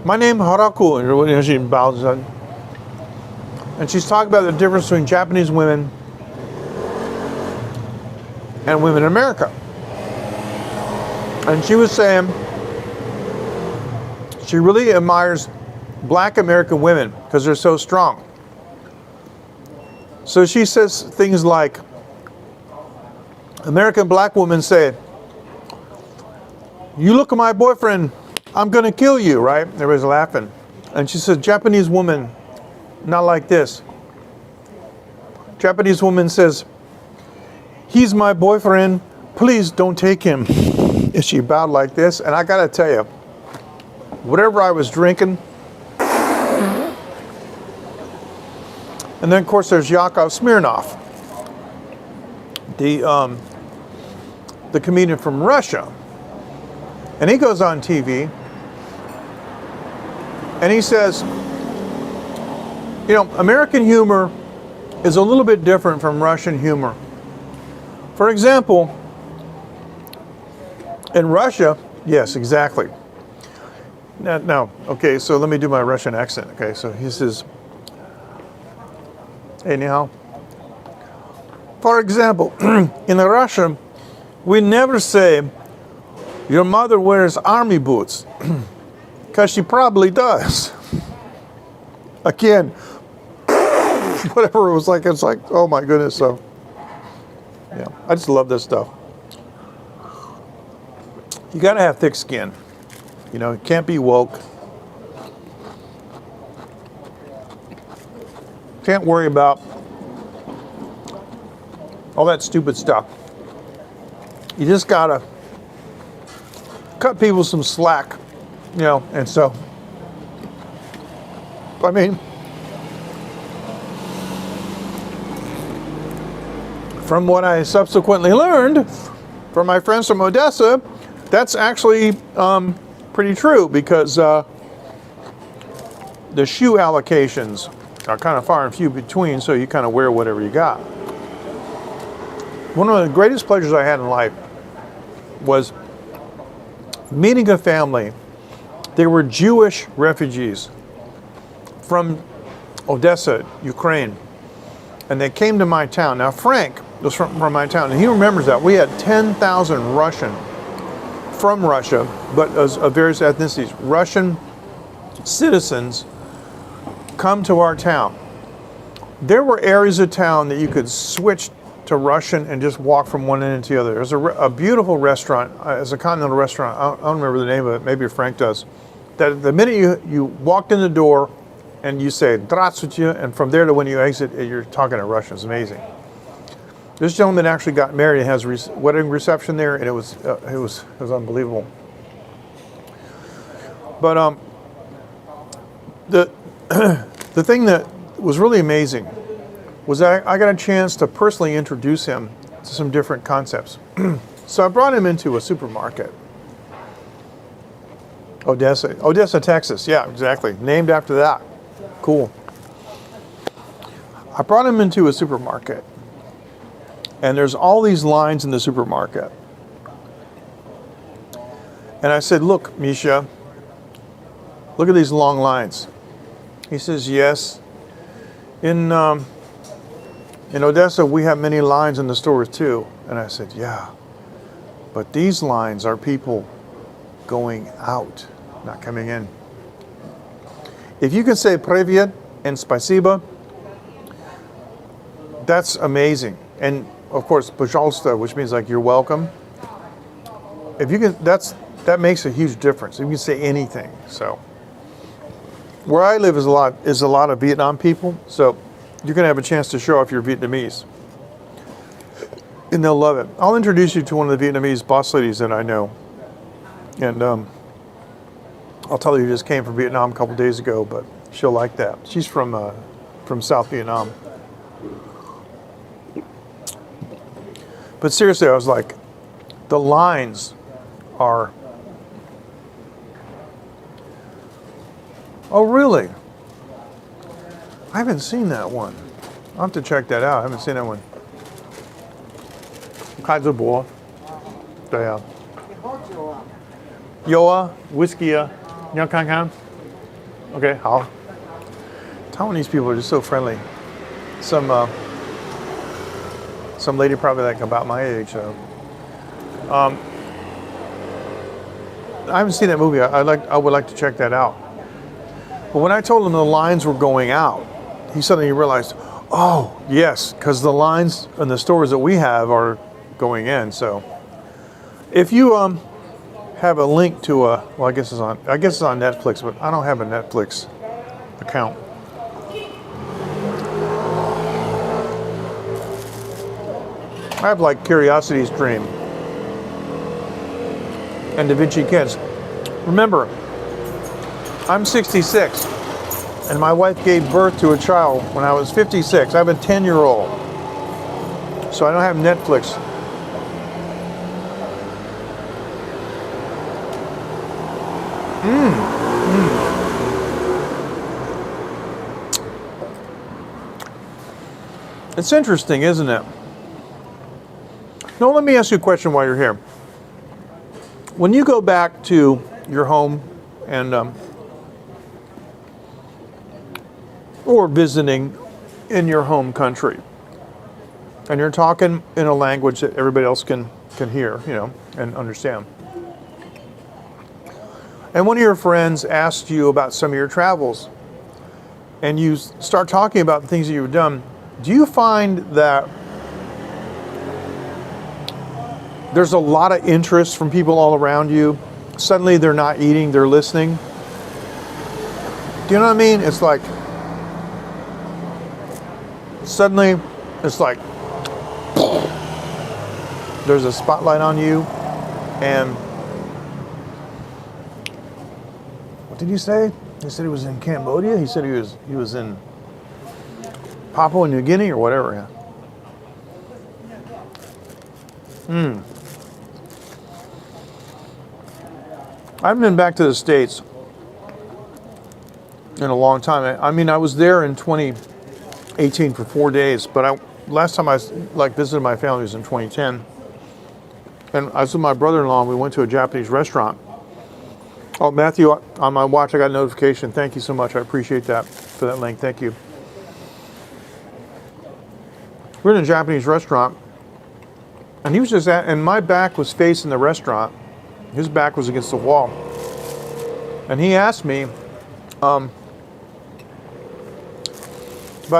my name is Haraku. And she bows her head. And she's talking about the difference between Japanese women and women in America. And she was saying she really admires black American women because they're so strong. So she says things like, American black women say, you look at my boyfriend, I'm gonna kill you, right? Everybody's laughing. And she says, Japanese woman, not like this. Japanese woman says, he's my boyfriend, please don't take him. And she bowed like this, and I gotta tell you, whatever I was drinking, and then of course there's Yakov Smirnoff, the comedian from Russia. And he goes on TV and he says, you know, American humor is a little bit different from Russian humor. For example, in Russia, yes, exactly. Now, okay, so let me do my Russian accent. Okay, so he says, anyhow, for example, in Russia, we never say, your mother wears army boots, because she probably does. Again, whatever it was like, it's like, oh my goodness. So, yeah, I just love this stuff. You got to have thick skin. You know, it can't be woke. Can't worry about all that stupid stuff. You just got to cut people some slack, you know, and so, I mean, from what I subsequently learned from my friends from Odessa, that's actually pretty true, because the shoe allocations are kind of far and few between, so you kind of wear whatever you got. One of the greatest pleasures I had in life was meeting a family. They were Jewish refugees from Odessa, Ukraine, and they came to my town. Now, Frank was from my town, and he remembers that. We had 10,000 Russian from Russia, but of various ethnicities, Russian citizens come to our town. There were areas of town that you could switch to Russian and just walk from one end to the other. There's a beautiful restaurant, it's a continental restaurant, I don't remember the name of it, maybe Frank does, that the minute you walked in the door and you say, Здравствуйте, and from there to when you exit, you're talking in Russian. It's amazing. This gentleman actually got married and has a wedding reception there, and it was unbelievable. But the thing that was really amazing was that I got a chance to personally introduce him to some different concepts. So I brought him into a supermarket. Odessa, Texas. Yeah, exactly. Named after that. Cool. I brought him into a supermarket. And there's all these lines in the supermarket. And I said, look, Misha, look at these long lines. He says, yes. In Odessa, we have many lines in the stores too. And I said, yeah. But these lines are people going out, not coming in. If you can say Привет and Спасибо, that's amazing. And of course, Пожалуйста, which means like you're welcome. If you can, that makes a huge difference. You can say anything. So where I live is a lot of Vietnam people. So you're gonna have a chance to show off your Vietnamese, and they'll love it. I'll introduce you to one of the Vietnamese boss ladies that I know, and I'll tell you who just came from Vietnam a couple days ago, but she'll like that. She's from South Vietnam. But seriously, I was like, the lines are, oh really? I haven't seen that one. I'll have to check that out. I haven't seen that one. 开直播。对啊。有啊 ，whisky 啊，你要看看 ？OK， 好。Taiwanese people are just so friendly. Some lady probably like about my age. So. I haven't seen that movie. I would like to check that out. But when I told him the lines were going out, he suddenly realized, oh yes, because the lines in the stores that we have are going in. So, if you have a link to well, I guess it's on Netflix, but I don't have a Netflix account. I have like Curiosity's Dream and Da Vinci Kids. Remember, I'm 66, and my wife gave birth to a child when I was 56. I have a 10-year-old, so I don't have Netflix. It's interesting, isn't it? Now, let me ask you a question while you're here. When you go back to your home and or visiting in your home country, and you're talking in a language that everybody else can hear, you know, and understand. And one of your friends asked you about some of your travels, and you start talking about the things that you've done. Do you find that there's a lot of interest from people all around you? Suddenly they're not eating, they're listening. Do you know what I mean? It's like, suddenly it's like, there's a spotlight on you, and what did he say? He said he was in Cambodia. He said he was in Papua New Guinea or whatever. I haven't been back to the States in a long time. I mean, I was there in 2018 for 4 days, but last time I visited my family was in 2010. And I was with my brother-in-law, and we went to a Japanese restaurant. Oh, Matthew, on my watch, I got a notification. Thank you so much. I appreciate that for that link. Thank you. We're in a Japanese restaurant, and he was just and my back was facing the restaurant. His back was against the wall. And he asked me about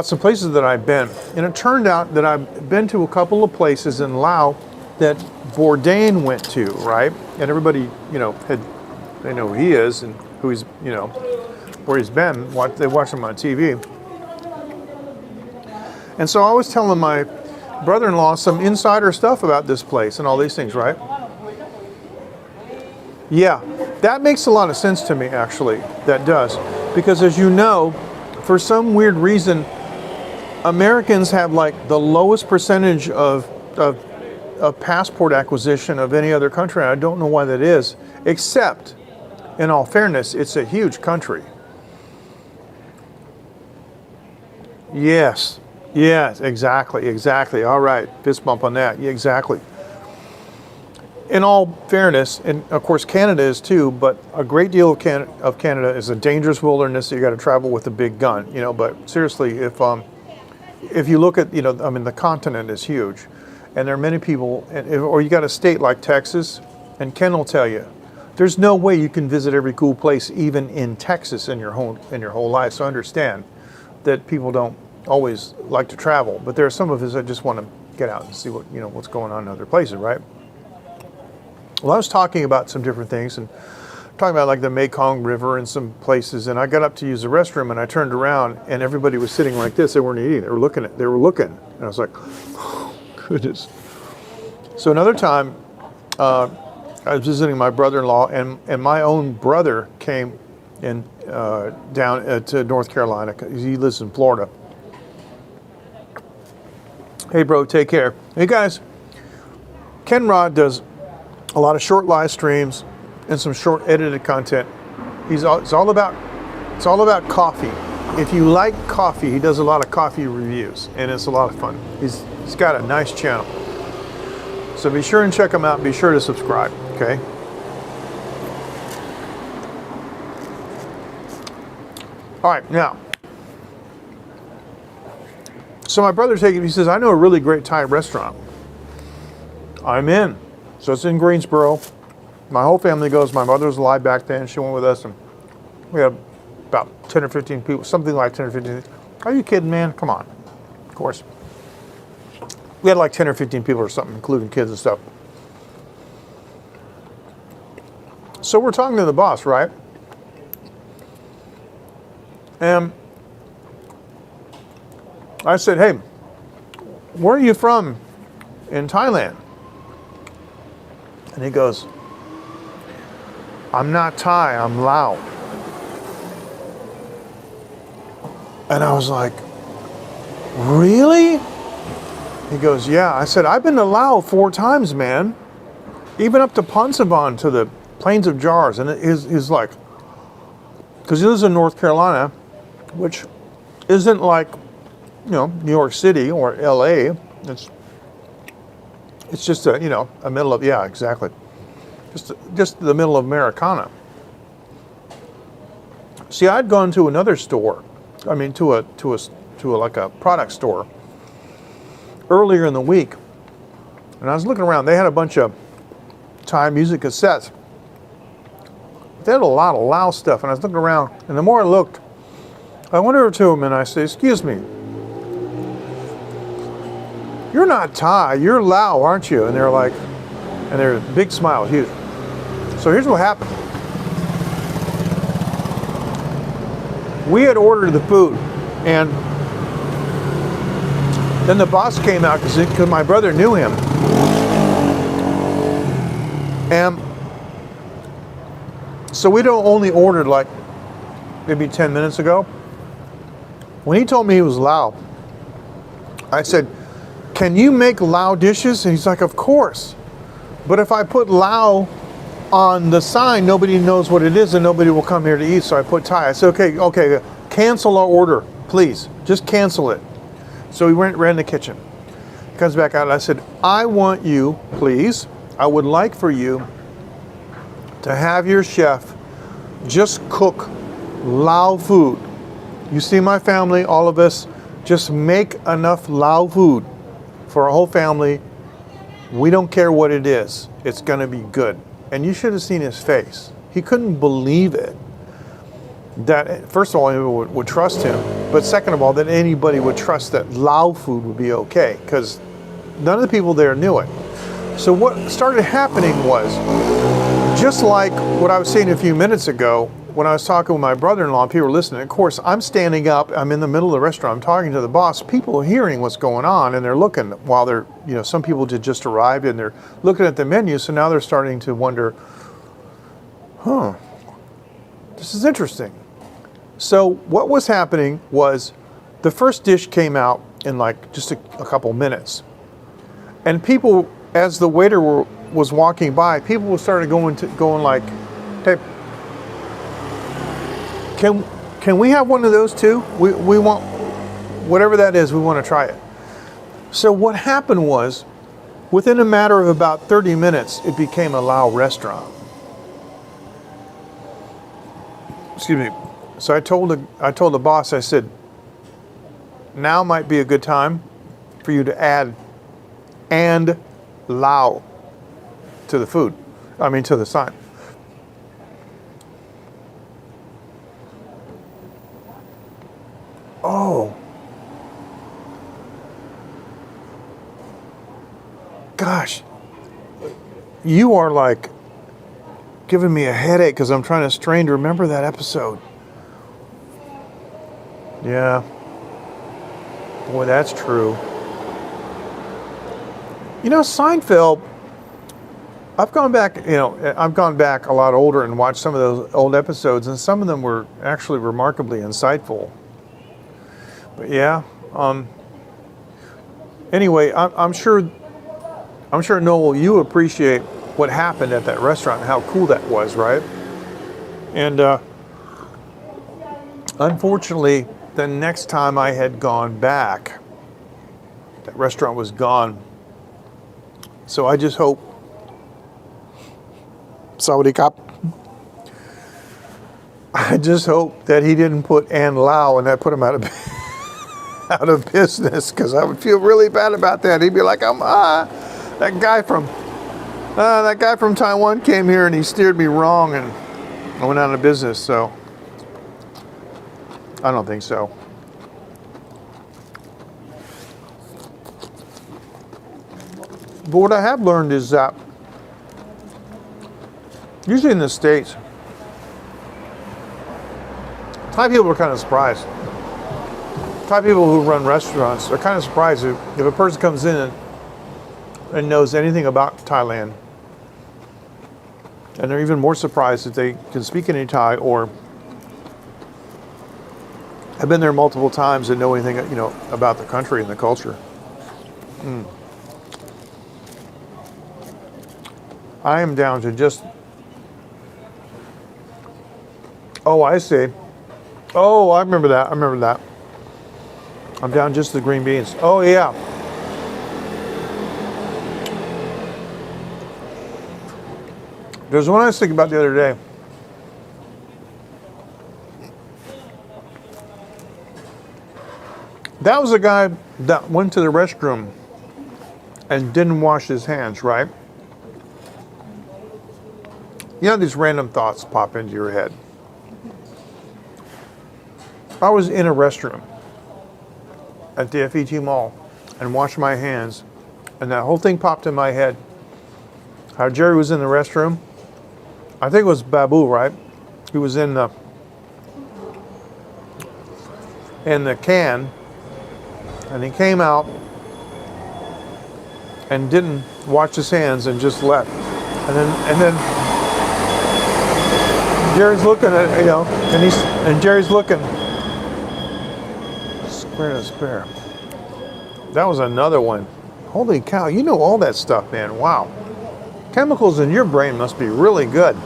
some places that I've been. And it turned out that I've been to a couple of places in Laos that Bourdain went to, right? And everybody, you know, they know who he is and who he's, you know, where he's been. They watch him on TV. And so I was telling my brother-in-law some insider stuff about this place and all these things, right? Yeah, that makes a lot of sense to me, actually. That does. Because as you know, for some weird reason, Americans have like the lowest percentage of passport acquisition of any other country. I don't know why that is, except, in all fairness, it's a huge country. Yes, exactly. All right, fist bump on that. Yeah, exactly. In all fairness, and of course Canada is too, but a great deal of Canada is a dangerous wilderness that you got to travel with a big gun, you know. But seriously, if you look at, you know, I mean, the continent is huge, and there are many people, or you got a state like Texas, and Ken will tell you, there's no way you can visit every cool place, even in Texas, in your whole life. So understand that people don't always like to travel, but there are some of us that just want to get out and see what's going on in other places, right? Well, I was talking about some different things and talking about like the Mekong River and some places, and I got up to use the restroom and I turned around and everybody was sitting like this. They weren't eating. They were looking. And I was like, oh, goodness. So another time, I was visiting my brother-in-law, and my own brother came in down to North Carolina. He lives in Florida. Hey, bro, take care. Hey, guys, Ken Rod does a lot of short live streams and some short edited content. It's all about coffee. If you like coffee, he does a lot of coffee reviews, and it's a lot of fun. He's got a nice channel. So be sure and check him out. Be sure to subscribe, okay? All right, now. So my brother he says, I know a really great Thai restaurant. I'm in. So it's in Greensboro. My whole family goes. My mother was alive back then. She went with us, and we had about 10 or 15 people, something like 10 or 15. Are you kidding, man? Come on. Of course. We had like 10 or 15 people or something, including kids and stuff. So we're talking to the boss, right? And I said, hey, where are you from in Thailand? And he goes, I'm not Thai, I'm Lao. And I was like, really? He goes, yeah. I said, I've been to Laos 4 times, man. Even up to Ponsaban, to the Plains of Jars. And he's like, because he lives in North Carolina, which isn't like, New York City or LA. It's just a middle of, yeah, exactly. Just the middle of Americana. See, I'd gone to another store. I mean, to like a product store earlier in the week, and I was looking around. They had a bunch of Thai music cassettes. They had a lot of Lao stuff, and I was looking around. And the more I looked, I went over to them and I said, "Excuse me, you're not Thai, you're Lao, aren't you?" And they're like, and they're big smile, huge. So here's what happened. We had ordered the food, and then the boss came out because my brother knew him. And so we'd only ordered like maybe 10 minutes ago. When he told me he was Lao, I said, "Can you make Lao dishes?" And he's like, "Of course. But if I put Lao on the sign, nobody knows what it is and nobody will come here to eat." So I put Thai. I said, okay, cancel our order, please. Just cancel it. So we ran in the kitchen. He comes back out and I said, "I want you, please, I would like for you to have your chef just cook Lao food. You see my family, all of us, just make enough Lao food for our whole family. We don't care what it is. It's going to be good." And you should have seen his face. He couldn't believe it. That, first of all, anyone would trust him. But second of all, that anybody would trust that Lao food would be okay. Because none of the people there knew it. So what started happening was, just like what I was saying a few minutes ago, when I was talking with my brother-in-law, and people were listening. Of course, I'm standing up, I'm in the middle of the restaurant, I'm talking to the boss. People are hearing what's going on, and they're looking while they're, some people just arrived, and they're looking at the menu, so now they're starting to wonder, this is interesting. So what was happening was, the first dish came out in like just a couple minutes. And people, as the waiter was walking by, people started going like, "Hey, can we have one of those too? We want, whatever that is, we want to try it." So what happened was, within a matter of about 30 minutes, it became a Lao restaurant. Excuse me. So I told the boss, I said, "Now might be a good time for you to add and Lao to the food. I mean, to the sign." Oh. Gosh. You are like giving me a headache because I'm trying to strain to remember that episode. Yeah. Boy, that's true. Seinfeld, I've gone back a lot older and watched some of those old episodes, and some of them were actually remarkably insightful. But yeah, anyway, I'm sure Noel, you appreciate what happened at that restaurant and how cool that was, right? And unfortunately, the next time I had gone back, that restaurant was gone. So I just hope, Saudi Cup, I just hope that he didn't put Ann Lau and that put him out of business, because I would feel really bad about that. He'd be like, that guy from Taiwan came here and he steered me wrong and I went out of business. So I don't think so. But what I have learned is that usually in the States, Thai people are kind of surprised. Thai people who run restaurants are kind of surprised if a person comes in and knows anything about Thailand. And they're even more surprised if they can speak any Thai or have been there multiple times and know anything, about the country and the culture. I am down to just Oh, I see. Oh, I remember that. I remember that. I'm down just to the green beans. Oh, yeah. There's one I was thinking about the other day. That was a guy that went to the restroom and didn't wash his hands, right? You know, these random thoughts pop into your head. I was in a restroom at the FET Mall and washed my hands, and that whole thing popped in my head. How Jerry was in the restroom. I think it was Babu, right? He was in the can, and he came out and didn't wash his hands and just left. And then Jerry's looking at, you know, and Jerry's looking. Square to spare. That was another one. Holy cow, you know all that stuff, man. Wow. Chemicals in your brain must be really good.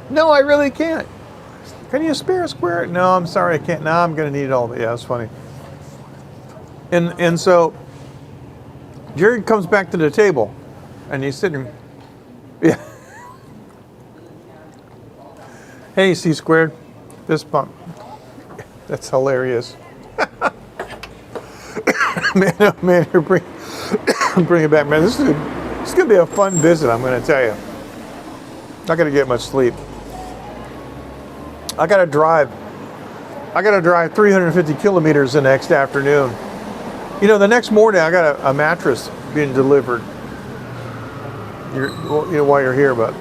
No, I really can't. Can you spare a square? No, I'm sorry, I can't. No, I'm going to need all of it. Yeah, that's funny. And so Jerry comes back to the table, and he's sitting. Yeah. Hey, C squared. Fist bump. That's hilarious. Man, oh man, bring it back, man. This is going to be a fun visit, I'm going to tell you. Not going to get much sleep. I got to drive 350 kilometers the next afternoon. You know, the next morning I got a mattress being delivered. While you're here, but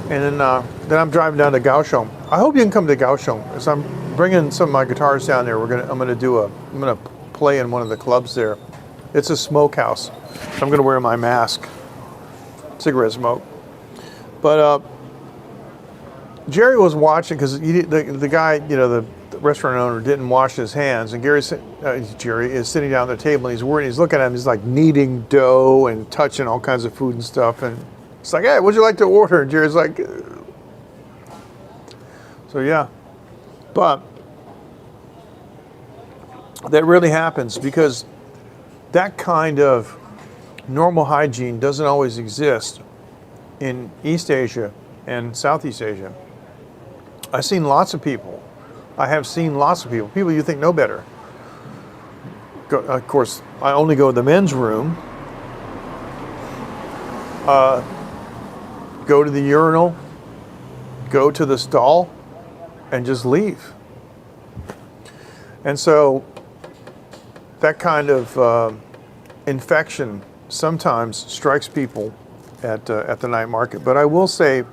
and then I'm driving down to Kaohsiung. I hope you can come to Kaohsiung, because I'm bringing some of my guitars down there. I'm gonna play in one of the clubs there. It's a smokehouse. I'm gonna wear my mask, cigarette smoke. But Jerry was watching, because the guy, you know, the restaurant owner didn't wash his hands, and Jerry is sitting down at the table, and he's worried. He's looking at him. He's like kneading dough and touching all kinds of food and stuff, and it's like, hey, what'd you like to order? And Jerry's like, so yeah, but that really happens, because that kind of normal hygiene doesn't always exist in East Asia and Southeast Asia. I have seen lots of people you think know better. Of course, I only go to the men's room, go to the urinal, go to the stall, and just leave. And so that kind of infection sometimes strikes people at the night market. But I will say,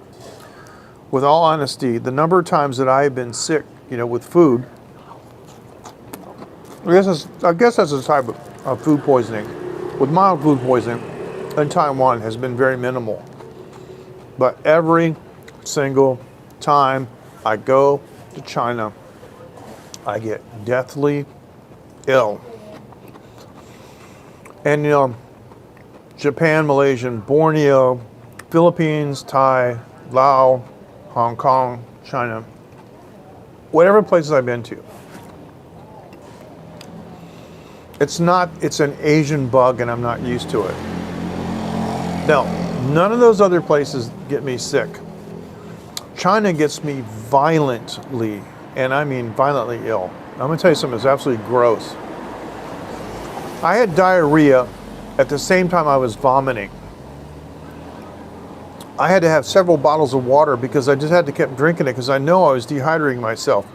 with all honesty, the number of times that I've been sick, you know, with food, I guess that's a type of food poisoning. With mild food poisoning in Taiwan has been very minimal. But every single time I go to China, I get deathly ill. And you know, Japan, Malaysia, Borneo, Philippines, Thai, Laos, Hong Kong, China, whatever places I've been to, it's an Asian bug, and I'm not used to it. Now, none of those other places get me sick. China gets me violently, and I mean violently ill. I'm gonna tell you something that's absolutely gross. I had diarrhea at the same time I was vomiting. I had to have several bottles of water, because I just had to keep drinking it, because I know I was dehydrating myself.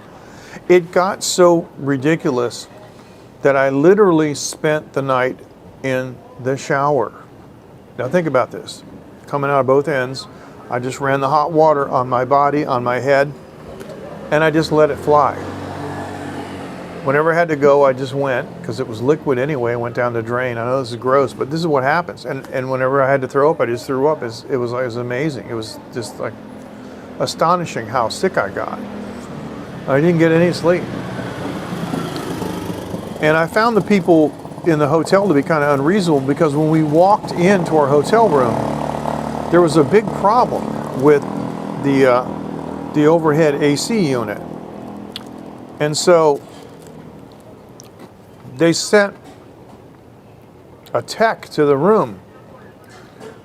It got so ridiculous that I literally spent the night in the shower. Now think about this. Coming out of both ends, I just ran the hot water on my body, on my head, and I just let it fly. Whenever I had to go, I just went, because it was liquid anyway, and went down the drain. I know this is gross, but this is what happens. And whenever I had to throw up, I just threw up. It was amazing. It was just like astonishing how sick I got. I didn't get any sleep. And I found the people in the hotel to be kind of unreasonable, because when we walked into our hotel room, there was a big problem. with the overhead AC unit. And so they sent a tech to the room,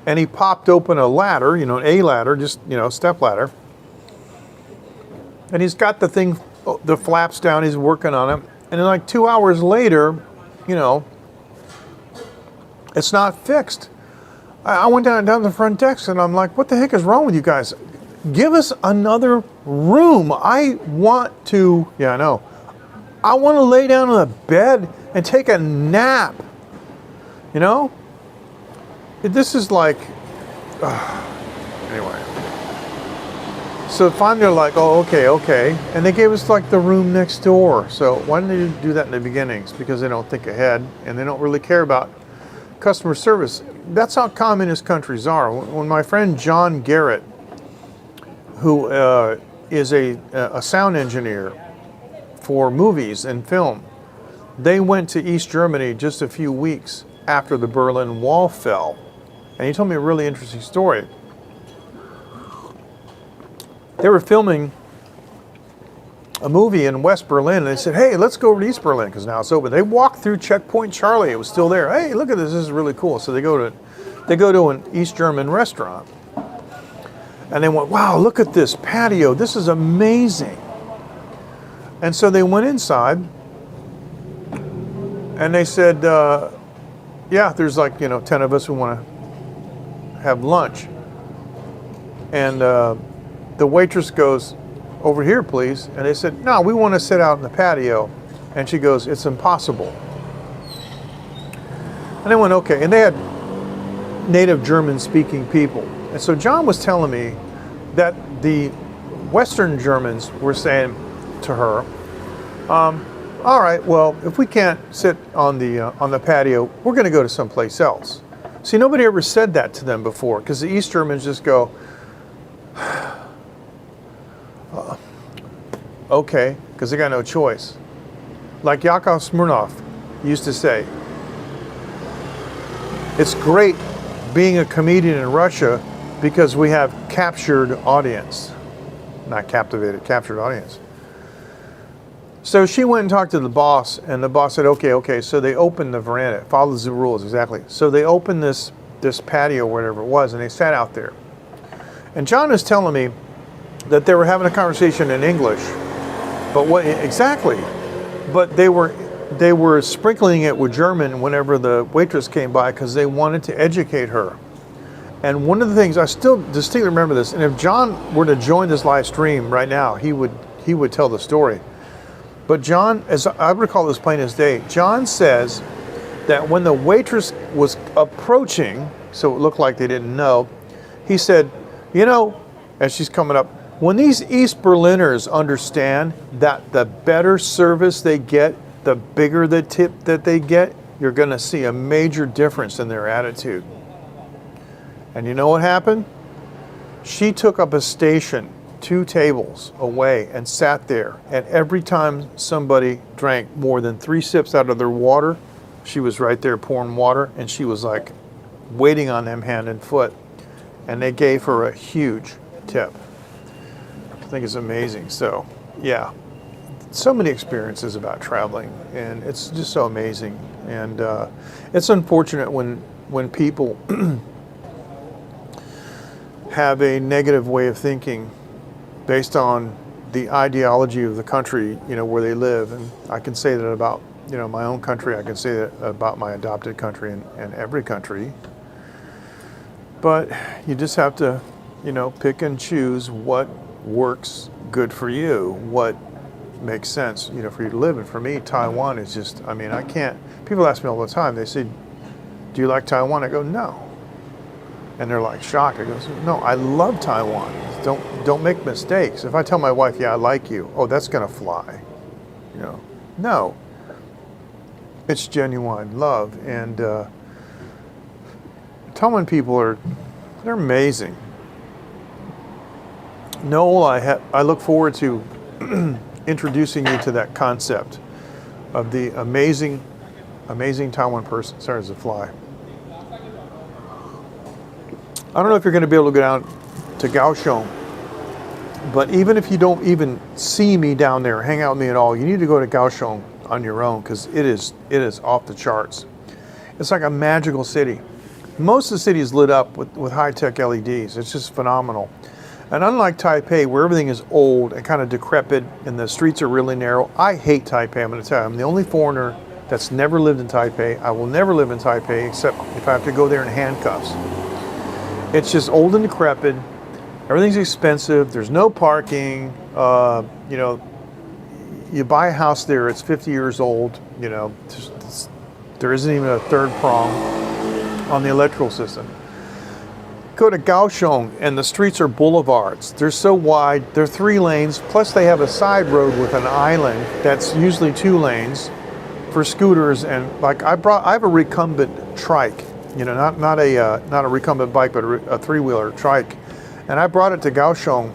and he popped open a ladder, an A ladder, just, step ladder. And he's got the thing, the flaps down, he's working on it. And then like 2 hours later, it's not fixed. I went down to the front desk and I'm like, what the heck is wrong with you guys? Give us another room. I want to lay down on the bed and take a nap. This is like, anyway. So finally they're like, oh, okay. And they gave us like the room next door. So why didn't they do that in the beginnings? Because they don't think ahead and they don't really care about customer service. That's how communist countries are. When my friend John Garrett, who is a sound engineer for movies and film, they went to East Germany just a few weeks after the Berlin Wall fell. And he told me a really interesting story. They were filming a movie in West Berlin, and they said, hey, let's go over to East Berlin, because now it's open. They walked through Checkpoint Charlie. It was still there. Hey, look at this. This is really cool. So they go to an East German restaurant. And they went, wow, look at this patio. This is amazing. And so they went inside, and they said, yeah, there's like, 10 of us who want to have lunch. And the waitress goes, over here, please. And they said, no, we want to sit out in the patio. And she goes, it's impossible. And they went, okay. And they had native German-speaking people. And so John was telling me that the Western Germans were saying to her, all right, well, if we can't sit on the patio, we're going to go to someplace else. See, nobody ever said that to them before, because the East Germans just go, okay, because they got no choice. Like Yakov Smirnoff used to say, it's great being a comedian in Russia because we have captured audience. Not captivated, captured audience. So she went and talked to the boss, and the boss said, okay. So they opened the veranda, follows the rules, exactly. So they opened this patio, whatever it was, and they sat out there. And John is telling me that they were having a conversation in English. But what exactly? But they were sprinkling it with German whenever the waitress came by because they wanted to educate her. And one of the things, I still distinctly remember this, and if John were to join this live stream right now, he would tell the story. But John, as I recall this plain as day, John says that when the waitress was approaching, so it looked like they didn't know, he said, as she's coming up, when these East Berliners understand that the better service they get, the bigger the tip that they get, you're going to see a major difference in their attitude. And you know what happened? She took up a station 2 tables away and sat there. And every time somebody drank more than 3 sips out of their water, she was right there pouring water, and she was like waiting on them hand and foot. And they gave her a huge tip. I think it's amazing. So, yeah, so many experiences about traveling, and it's just so amazing. And it's unfortunate when people have a negative way of thinking based on the ideology of the country, where they live. And I can say that about, my own country. I can say that about my adopted country and every country. But you just have to, pick and choose what works good for you, what makes sense, for you to live. And for me, Taiwan is just, I can't, people ask me all the time, they say, do you like Taiwan? I go, no. And they're like shocked. I go, no, I love Taiwan. Don't make mistakes. If I tell my wife, yeah, I like you, oh, that's gonna fly. No. It's genuine love. And Taiwan people they're amazing. Noel, I look forward to introducing you to that concept of the amazing Taiwan person. Sorry, there's a fly. I don't know if you're going to be able to go down to Kaohsiung. But even if you don't even see me down there, hang out with me at all, you need to go to Kaohsiung on your own, because it is off the charts. It's like a magical city. Most of the city is lit up with high-tech LEDs. It's just phenomenal. And unlike Taipei, where everything is old and kind of decrepit and the streets are really narrow, I hate Taipei, I'm going to tell you. I'm the only foreigner that's never lived in Taipei. I will never live in Taipei except if I have to go there in handcuffs. It's just old and decrepit. Everything's expensive. There's no parking. You know, you buy a house there, it's 50 years old. You know, there isn't even a third prong on the electrical system. Go to Kaohsiung and the streets are boulevards. They're so wide, they're 3 lanes, plus they have a side road with an island that's usually 2 lanes for scooters. And like I have a recumbent trike, you know, not a recumbent bike, but a 3-wheeler trike. And I brought it to Kaohsiung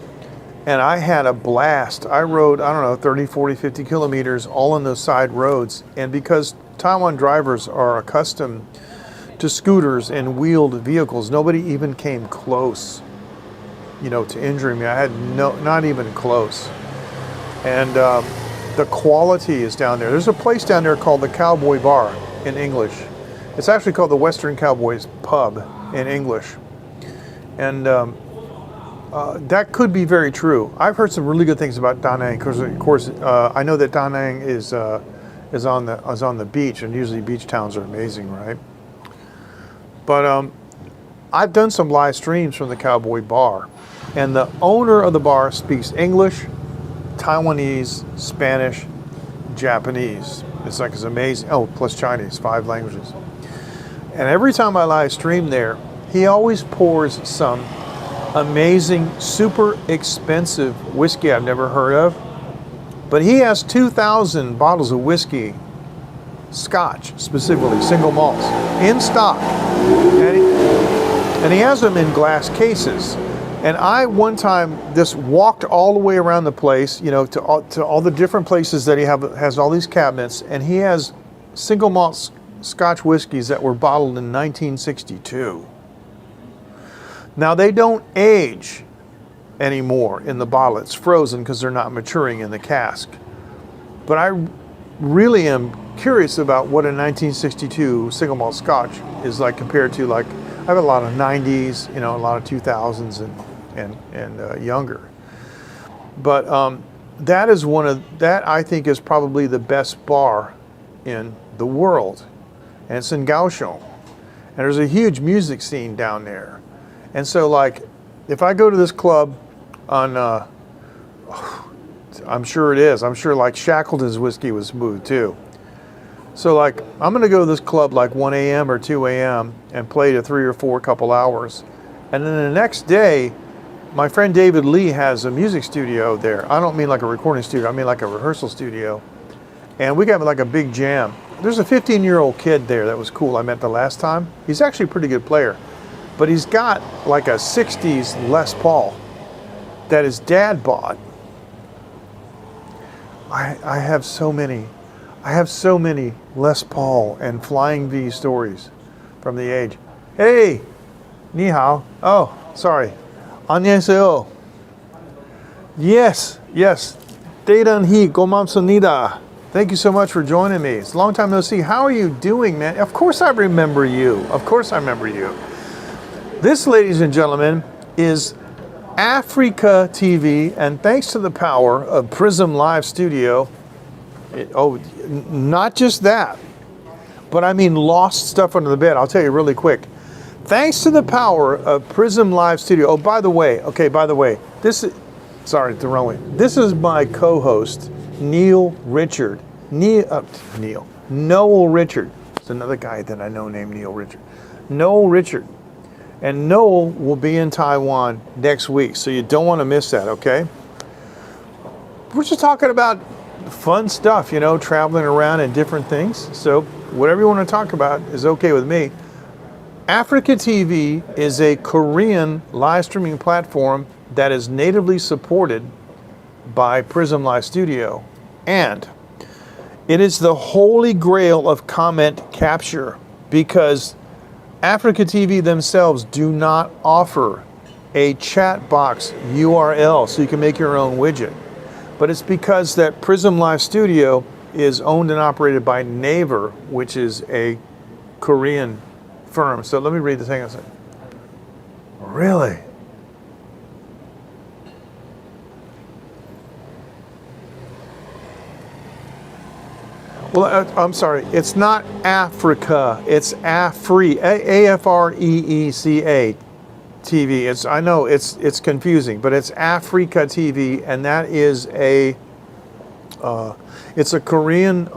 and I had a blast. I rode, I don't know, 30, 40, 50 kilometers all on those side roads. And because Taiwan drivers are accustomed to scooters and wheeled vehicles, nobody even came close, you know, to injuring me. I had not even close. And the quality is down there. There's a place down there called the Cowboy Bar in English. It's actually called the Western Cowboys Pub in English. And that could be very true. I've heard some really good things about Da Nang, because of course I know that Da Nang is on the beach, and usually beach towns are amazing, right? But I've done some live streams from the Cowboy Bar, and the owner of the bar speaks English, Taiwanese, Spanish, Japanese. It's amazing. Oh, plus Chinese, 5 languages. And every time I live stream there, he always pours some amazing, super expensive whiskey I've never heard of. But he has 2,000 bottles of whiskey, Scotch specifically, single malts, in stock. And he has them in glass cases. And I one time just walked all the way around the place, you know, to all the different places that he has all these cabinets, and he has single malt Scotch whiskeys that were bottled in 1962. Now they don't age anymore in the bottle. It's frozen because they're not maturing in the cask. But I really am curious about what a 1962 single malt Scotch is like compared to, like, I have a lot of 90s, you know, a lot of 2000s and younger. But that is that I think is probably the best bar in the world. And it's in Kaohsiung. And there's a huge music scene down there. And so, like, if I go to this club on, I'm sure it is. I'm sure, like, Shackleton's whiskey was smooth, too. So, like, I'm going to go to this club, like, 1 a.m. or 2 a.m. and play to 3 or 4 couple hours. And then the next day, my friend David Lee has a music studio there. I don't mean like a recording studio. I mean like a rehearsal studio. And we got, like, a big jam. There's a 15-year-old kid there that was cool I met the last time. He's actually a pretty good player. But he's got like a 60s Les Paul that his dad bought. I have so many Les Paul and Flying V stories from the age. Hey, ni hao. Oh, sorry. 안녕하세요. Yes. 대단히 고맙습니다. Thank you so much for joining me. It's a long time no see. How are you doing, man? Of course I remember you. This, ladies and gentlemen, is Africa TV, and thanks to the power of Prism Live Studio, not just that, but I mean lost stuff under the bed. I'll tell you really quick. Thanks to the power of Prism Live Studio. Oh, by the way, this is my co-host, Noel Richard. Noel Richard. It's another guy that I know named Noel Richard. Noel Richard. And Noel will be in Taiwan next week, so you don't want to miss that, okay? We're just talking about fun stuff, you know, traveling around and different things. So whatever you want to talk about is okay with me. Africa TV is a Korean live streaming platform that is natively supported by Prism Live Studio. And it is the holy grail of comment capture, because Africa TV themselves do not offer a chat box URL so you can make your own widget. But it's because that Prism Live Studio is owned and operated by Naver, which is a Korean firm. So let me read the thing I said. Really? Well, I'm sorry. It's not Africa. It's Afre, Afreeca TV. I know it's confusing, but it's Africa TV, and that is it's a Korean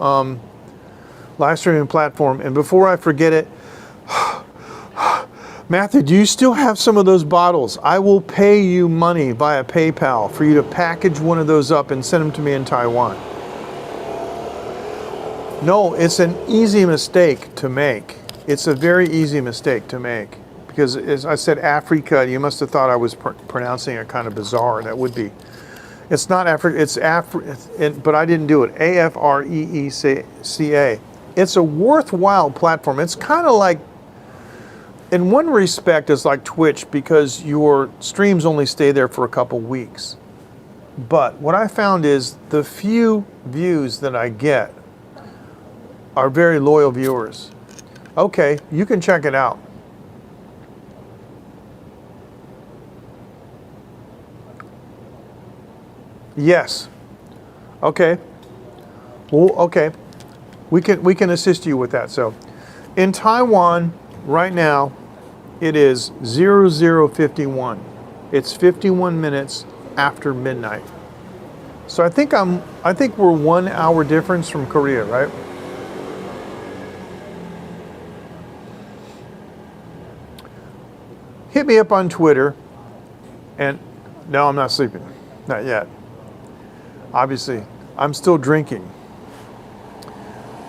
live streaming platform. And before I forget it, Matthew, do you still have some of those bottles? I will pay you money via PayPal for you to package one of those up and send them to me in Taiwan. No, it's an easy mistake to make. It's a very easy mistake to make. Because as I said, Africa, you must have thought I was pronouncing it kind of bizarre. That would be. It's not Africa, it's but I didn't do it. Afreeca. It's a worthwhile platform. It's kind of like, in one respect, it's like Twitch because your streams only stay there for a couple weeks. But what I found is the few views that I get are very loyal viewers. Okay, you can check it out. Yes. Okay. Well, okay. We can assist you with that. So, in Taiwan right now, it is 0051. It's 51 minutes after midnight. So I think we're 1 hour difference from Korea, right? Hit me up on Twitter. And no, I'm not sleeping. Not yet. Obviously, I'm still drinking.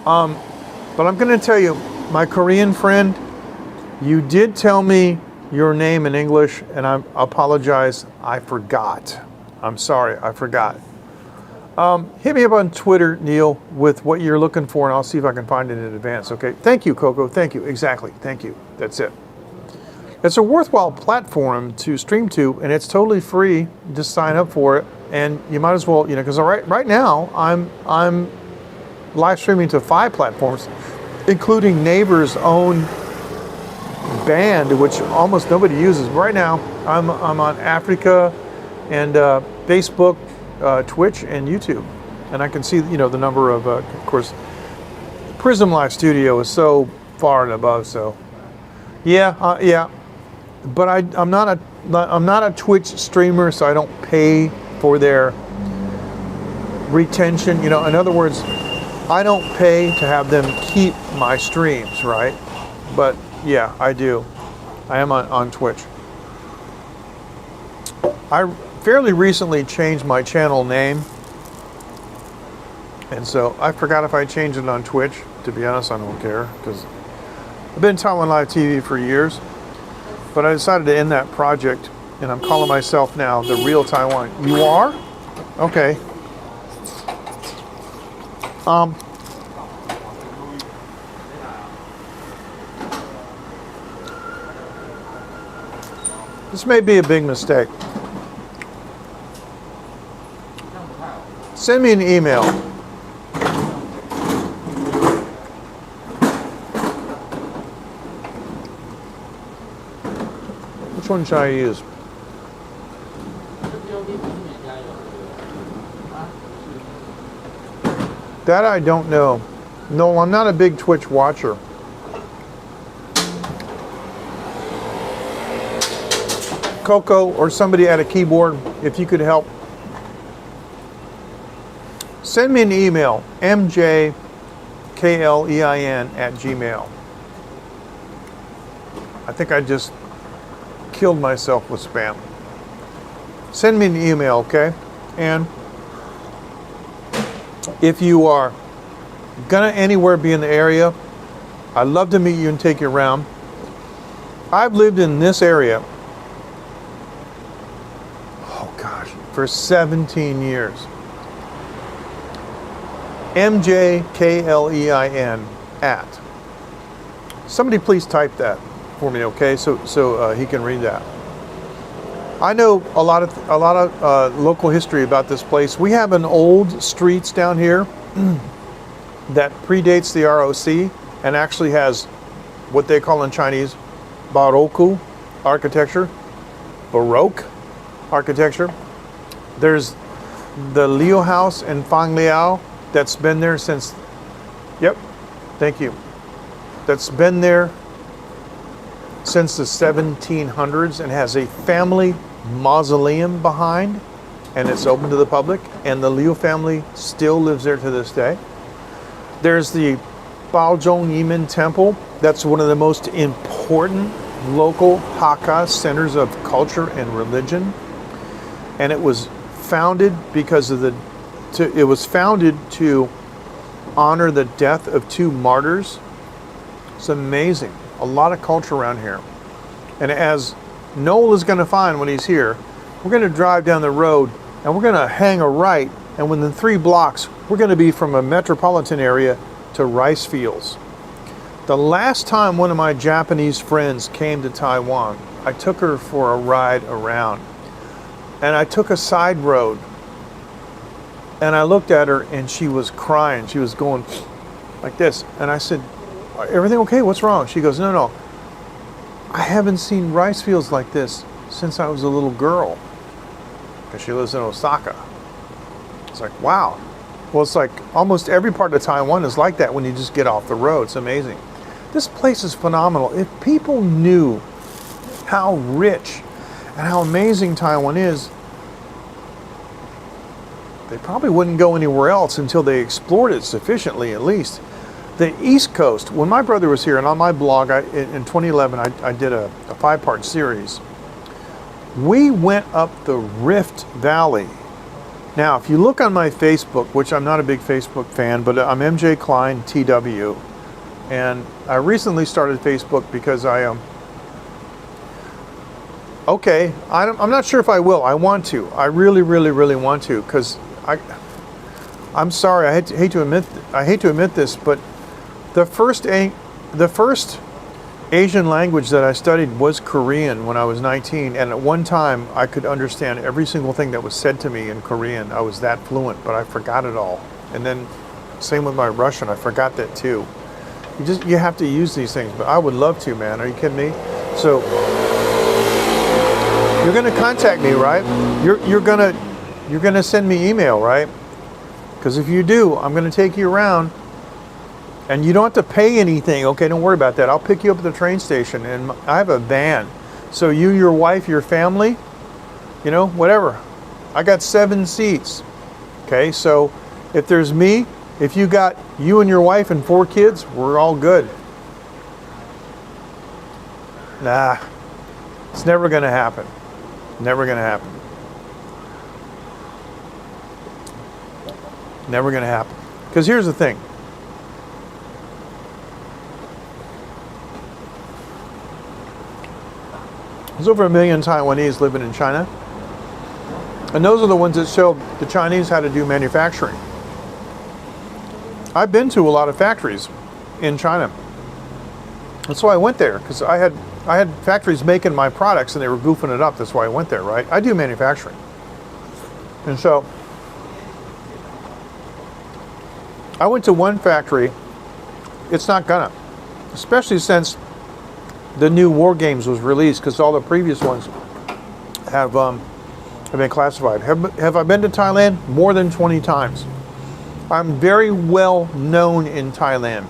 But I'm going to tell you, my Korean friend, you did tell me your name in English, and I apologize. I forgot. I'm sorry, I forgot. Hit me up on Twitter, Neil, with what you're looking for, and I'll see if I can find it in advance. Okay? Thank you, Coco. Thank you. Exactly. Thank you. That's it. It's a worthwhile platform to stream to, and it's totally free. Just sign up for it, and you might as well, because right now I'm live streaming to 5 platforms, including Naver's own band, which almost nobody uses. But right now, I'm on Africa and Facebook, Twitch, and YouTube, and I can see the number of course, Prism Live Studio is so far and above. So, yeah. But I'm not a Twitch streamer, so I don't pay for their retention. In other words, I don't pay to have them keep my streams, right? But yeah, I do. I am on Twitch. I fairly recently changed my channel name, and so I forgot if I changed it on Twitch. To be honest, I don't care, because I've been Taiwan Live TV for years. But I decided to end that project, and I'm calling myself now The Real Taiwan. You are? Okay. This may be a big mistake. Send me an email. Which one should I use? That I don't know. No, I'm not a big Twitch watcher. Coco or somebody at a keyboard, if you could help. Send me an email, mjklein@gmail. I think I just killed myself with spam. Send me an email, okay? And if you are gonna anywhere be in the area, I'd love to meet you and take you around. I've lived in this area, for 17 years. mjklein at. Somebody please type that for me, okay? So he can read that. I know a lot of local history about this place. We have an old streets down here that predates the ROC and actually has what they call in Chinese Baroque architecture. Baroque architecture. There's the Liu House in Fangliao that's been there since, yep, thank you. That's been there since the 1700s and has a family mausoleum behind, and it's open to the public, and the Liu family still lives there to this day. There's the Baozhong Yimen Temple. That's one of the most important local Hakka centers of culture and religion, and it was founded because of it was founded to honor the death of 2 martyrs. It's amazing. A lot of culture around here. And as Noel is going to find when he's here, we're going to drive down the road and we're going to hang a right, and within 3 blocks we're going to be from a metropolitan area to rice fields. The last time one of my Japanese friends came to Taiwan, I took her for a ride around, and I took a side road, and I looked at her and she was crying. She was going like this, and I said, "Everything okay? What's wrong?" She goes, No, I haven't seen rice fields like this since I was a little girl," because she lives in Osaka. It's like, wow. Well, it's like almost every part of Taiwan is like that when you just get off the road. It's amazing. This place is phenomenal. If people knew how rich and how amazing Taiwan is, they probably wouldn't go anywhere else until they explored it sufficiently, at least. The East Coast, when my brother was here, and on my blog in 2011, I did a 5-part series. We went up the Rift Valley. Now, if you look on my Facebook, which I'm not a big Facebook fan, but I'm MJ Klein TW, and I recently started Facebook because I'm not sure if I will. I want to. I really, really, really want to, because I'm sorry. I hate to admit this, but the first Asian language that I studied was Korean when I was 19, and at one time I could understand every single thing that was said to me in Korean. I was that fluent, but I forgot it all. And then same with my Russian, I forgot that too. You have to use these things, but I would love to, man. Are you kidding me? So you're gonna contact me, right? You're gonna send me email, right? Because if you do, I'm gonna take you around. And you don't have to pay anything. Okay, don't worry about that. I'll pick you up at the train station, and I have a van. So you, your wife, your family, whatever. I got 7 seats. Okay, so if there's me, if you got you and your wife and 4 kids, we're all good. Nah, it's never gonna happen. Never gonna happen. Never gonna happen. Because here's the thing. There's over 1 million Taiwanese living in China. And those are the ones that show the Chinese how to do manufacturing. I've been to a lot of factories in China. That's why I went there, because I had factories making my products and they were goofing it up. That's why I went there, right? I do manufacturing. And so I went to one factory. It's not gonna, especially since the new War Games was released, because all the previous ones have been classified. Have I been to Thailand? More than 20 times. I'm very well known in Thailand.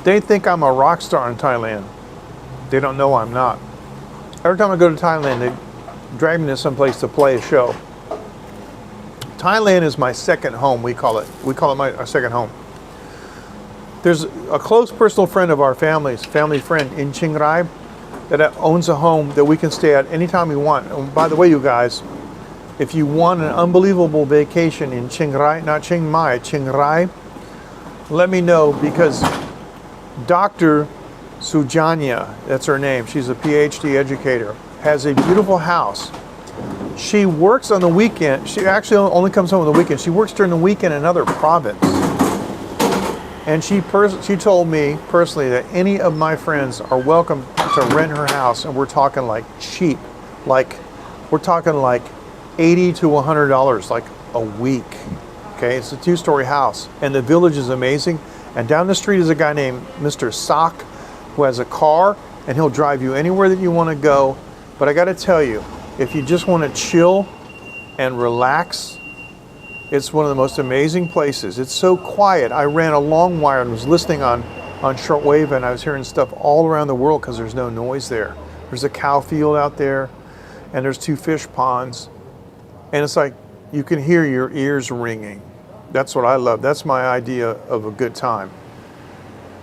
They think I'm a rock star in Thailand. They don't know I'm not. Every time I go to Thailand, they drag me to someplace to play a show. Thailand is my second home, we call it. We call it our second home. There's a close personal friend of our family friend in Chiang Rai, that owns a home that we can stay at anytime we want. And by the way, you guys, if you want an unbelievable vacation in Chiang Rai, not Chiang Mai, Chiang Rai, let me know, because Dr. Sujanya, that's her name, she's a PhD educator, has a beautiful house. She works on the weekend. She actually only comes home on the weekend. She works during the weekend in another province. And she told me personally that any of my friends are welcome to rent her house, and we're talking like cheap. Like we're talking like $80 to $100 like a week. Okay, it's a 2-story house, and the village is amazing. And down the street is a guy named Mr. Sock, who has a car, and he'll drive you anywhere that you want to go. But I got to tell you, if you just want to chill and relax, it's one of the most amazing places. It's so quiet. I ran a long wire and was listening on shortwave, and I was hearing stuff all around the world because there's no noise there. There's a cow field out there, and there's 2 fish ponds, and it's like you can hear your ears ringing. That's what I love. That's my idea of a good time.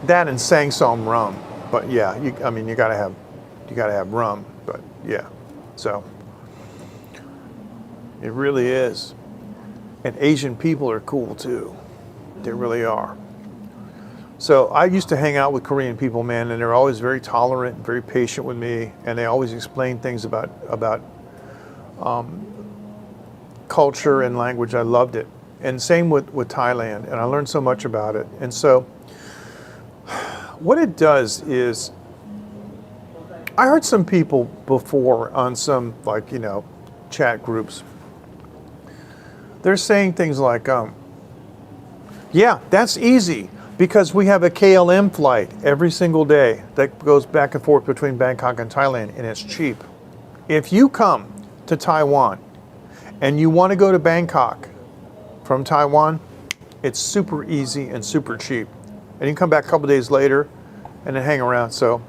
That and Sangsom rum, but yeah, you gotta have rum. But yeah, so it really is. And Asian people are cool too. They really are. So I used to hang out with Korean people, man, and they're always very tolerant, very patient with me, and they always explain things about culture and language. I loved it. And same with Thailand, and I learned so much about it. And so what it does is, I heard some people before on some, like, chat groups, they're saying things like, yeah, that's easy because we have a KLM flight every single day that goes back and forth between Bangkok and Thailand, and it's cheap. If you come to Taiwan and you want to go to Bangkok from Taiwan, it's super easy and super cheap. And you can come back a couple days later and then hang around. So,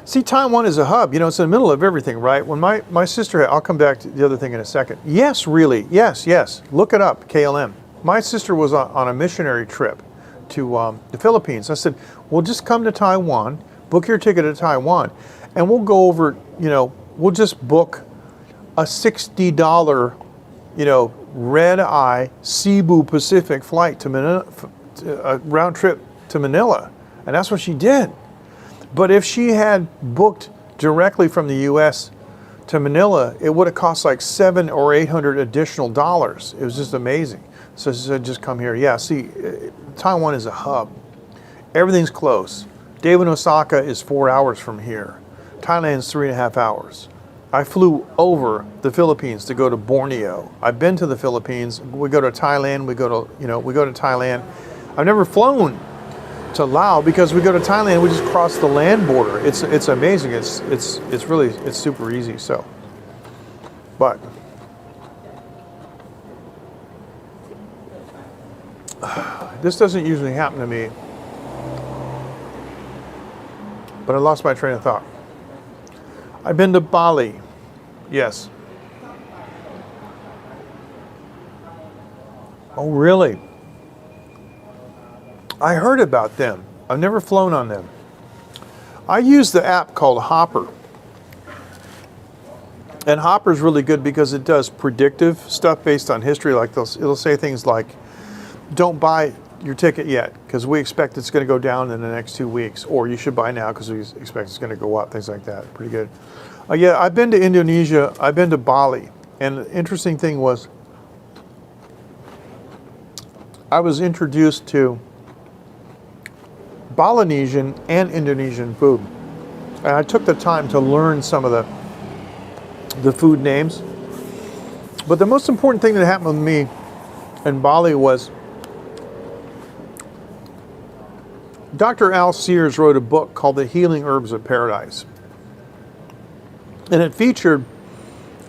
see, Taiwan is a hub. It's in the middle of everything, right? When my sister, I'll come back to the other thing in a second. Yes, really. Yes. Look it up, KLM. My sister was on a missionary trip to the Philippines. I said, well, just come to Taiwan, book your ticket to Taiwan, and we'll go over, we'll just book a $60, red-eye Cebu Pacific flight to Manila, a round trip to Manila. And that's what she did. But if she had booked directly from the U.S. to Manila, it would have cost like $700 or $800 additional dollars. It was just amazing. So she said, just come here. Yeah, see, Taiwan is a hub. Everything's close. David, Osaka is 4 hours from here. Thailand's 3.5 hours. I flew over the Philippines to go to Borneo. I've been to the Philippines. We go to Thailand. We go to Thailand. I've never flown to Laos because we go to Thailand. We just cross the land border. It's amazing. It's really super easy. So, but this doesn't usually happen to me. But I lost my train of thought. I've been to Bali. Yes. Oh, really? I heard about them. I've never flown on them. I use the app called Hopper. And Hopper's really good because it does predictive stuff based on history. Like it'll say things like, don't buy your ticket yet because we expect it's going to go down in the next 2 weeks, or you should buy now because we expect it's going to go up, things like that. Pretty good. Yeah, I've been to Indonesia. I've been to Bali. And the interesting thing was I was introduced to Balinesian and Indonesian food. And I took the time to learn some of the food names. But the most important thing that happened with me in Bali was Dr. Al Sears wrote a book called The Healing Herbs of Paradise. And it featured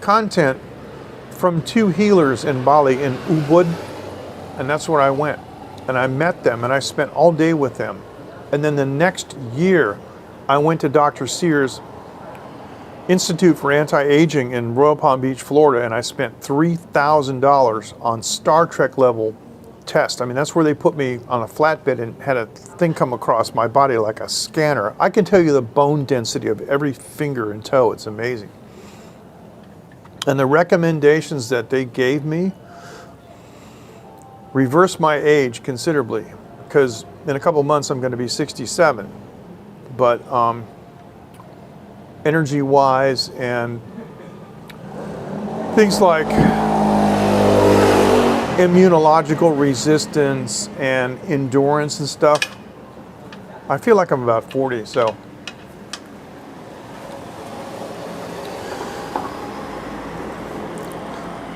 content from 2 healers in Bali, in Ubud, and that's where I went. And I met them, and I spent all day with them. And then the next year, I went to Dr. Sears' Institute for Anti-Aging in Royal Palm Beach, Florida, and I spent $3,000 on Star Trek level test. I mean, that's where they put me on a flatbed and had a thing come across my body like a scanner. I can tell you the bone density of every finger and toe. It's amazing. And the recommendations that they gave me reversed my age considerably, because in a couple of months I'm going to be 67. But energy-wise and things like immunological resistance and endurance and stuff, I feel like I'm about 40, so.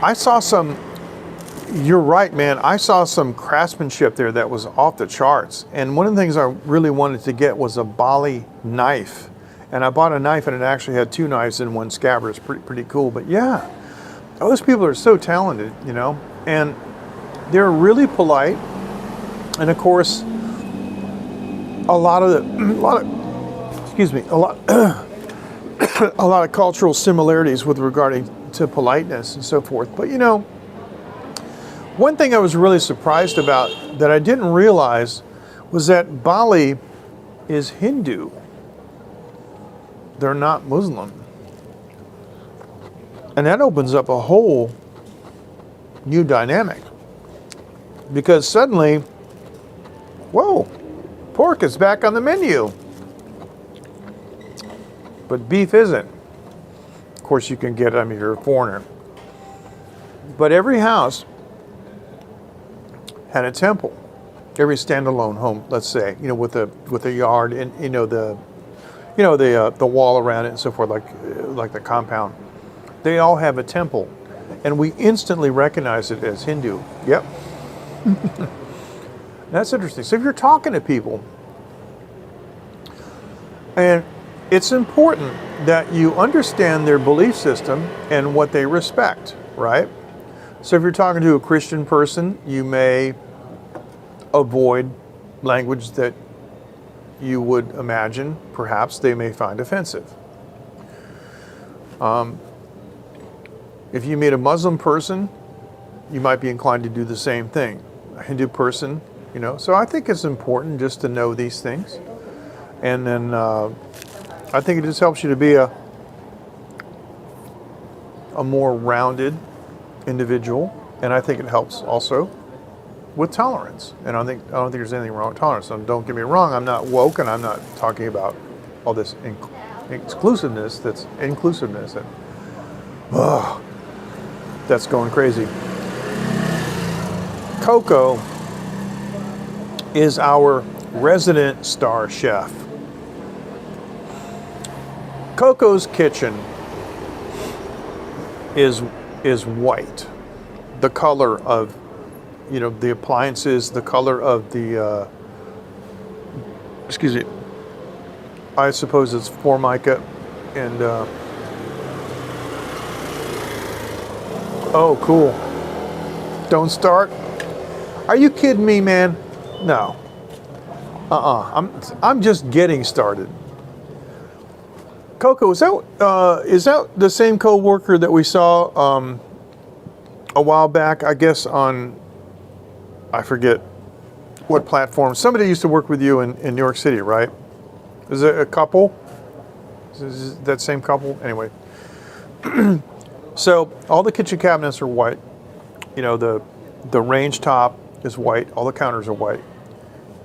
I saw some, you're right, man. I saw some craftsmanship there that was off the charts. And one of the things I really wanted to get was a Bali knife. And I bought a knife and it actually had 2 knives in one scabbard. It's pretty cool. But yeah, those people are so talented, you know, and they're really polite. And of course, a lot of a lot of cultural similarities with regarding to politeness and so forth. But you know, one thing I was really surprised about that I didn't realize was that Bali is Hindu. They're not Muslim. And that opens up a whole new dynamic. Because suddenly, whoa, pork is back on the menu. But beef isn't. Of course, you can get it, I mean, you're a foreigner. But every house had a temple. Every standalone home, let's say, you know, with a yard and the wall around it and so forth, like the compound. They all have a temple, and we instantly recognize it as Hindu. Yep. That's interesting. So if you're talking to people, and it's important that you understand their belief system and what they respect, right? So if you're talking to a Christian person, you may avoid language that you would imagine perhaps they may find offensive. If you meet a Muslim person, you might be inclined to do the same thing. A Hindu person, you know. So I think it's important just to know these things. And then I think it just helps you to be a more rounded individual. And I think it helps also with tolerance. And I don't think there's anything wrong with tolerance. So don't get me wrong, I'm not woke and I'm not talking about all this exclusiveness that's inclusiveness. And, that's going crazy. Coco is our resident star chef. Coco's kitchen is white. The color of, you know, the appliances, the color of the, excuse me, I suppose it's Formica and, oh, cool. Don't start. Are you kidding me, man? No. I'm just getting started. Coco, is that the same co-worker that we saw a while back? I guess on, I forget what platform. Somebody used to work with you in New York City, right? Is it a couple? Is that same couple? Anyway. So all the kitchen cabinets are white. You know, the range top is white. All the counters are white.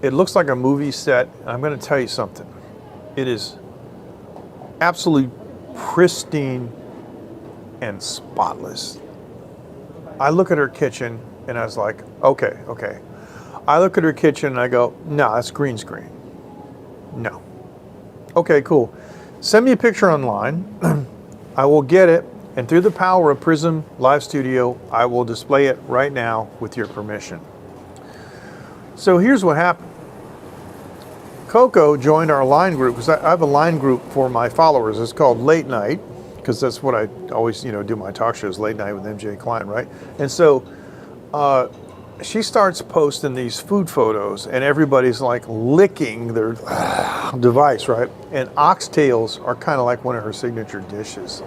It looks like a movie set. I'm going to tell you something. It is absolutely pristine and spotless. I look at her kitchen and I was like, okay. I look at her kitchen and I go, no, that's green screen. No. Okay, cool. Send me a picture online. I will get it. And through the power of Prism Live Studio, I will display it right now with your permission. So here's what happened. Coco joined our line group, because I have a line group for my followers. It's called Late Night, because that's what I always, do my talk shows, Late Night with MJ Klein, right? And so she starts posting these food photos, and everybody's like licking their device, right? And oxtails are kind of like one of her signature dishes.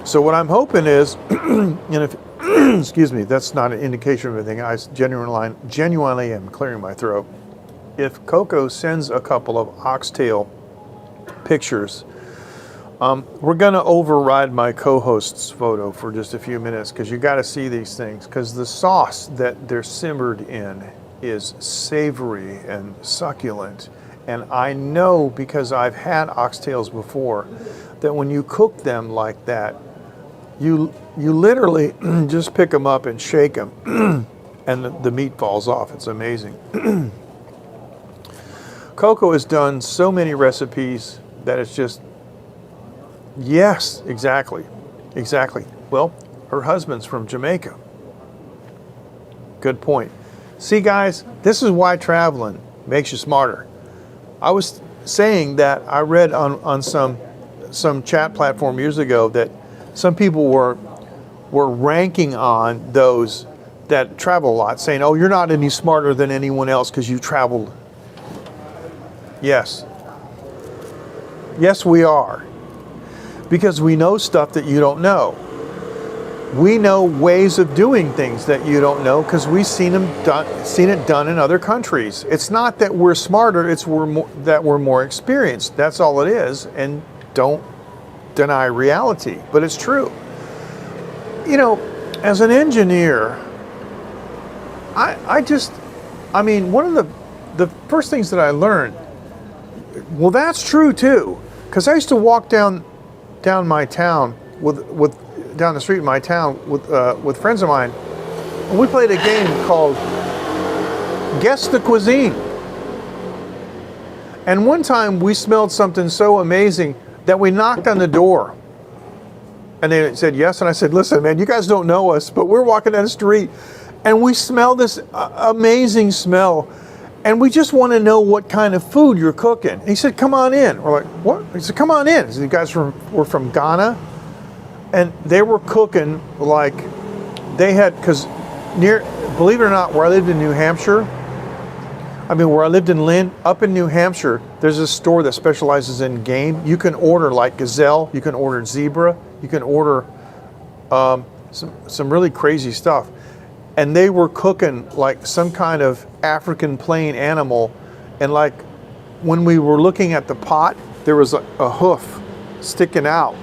So what I'm hoping is, and if, excuse me, that's not an indication of anything. I genuinely am clearing my throat. If Coco sends a couple of oxtail pictures, we're going to override my co-host's photo for just a few minutes, because you got to see these things, because the sauce that they're simmered in is savory and succulent. And I know, because I've had oxtails before, that when you cook them like that, you literally just pick them up and shake them, and the meat falls off. It's amazing. Coco has done so many recipes that it's just, yes, exactly. Well, Her husband's from Jamaica. Good point. See, guys, this is why traveling makes you smarter. I was saying that I read on some chat platform years ago that some people were ranking on those that travel a lot, saying, "Oh, you're not any smarter than anyone else because you traveled." Yes. Yes, we are. Because we know stuff that you don't know. We know ways of doing things that you don't know because we've seen it done in other countries. It's not that we're smarter, it's that we're more experienced. That's all it is. And don't deny reality, but it's true. You know, as an engineer, I mean, one of the first things that I learned, well, that's true too, because I used to walk down my town down the street in my town with friends of mine, and we played a game called Guess the Cuisine. And one time we smelled something so amazing that we knocked on the door. And they said yes, and I said, "Listen, man, you guys don't know us, but we're walking down the street, and we smell this amazing smell, and we just want to know what kind of food you're cooking." And he said, "Come on in." We're like, "What?" He said, "Come on in." He said, "You guys were from Ghana?" And they were cooking like they had, because believe it or not, where I lived in New Hampshire, where I lived in Lynn, up in New Hampshire, there's a store that specializes in game. You can order like gazelle, you can order zebra, you can order some really crazy stuff. And they were cooking like some kind of African plain animal. And like when we were looking at the pot, there was a hoof sticking out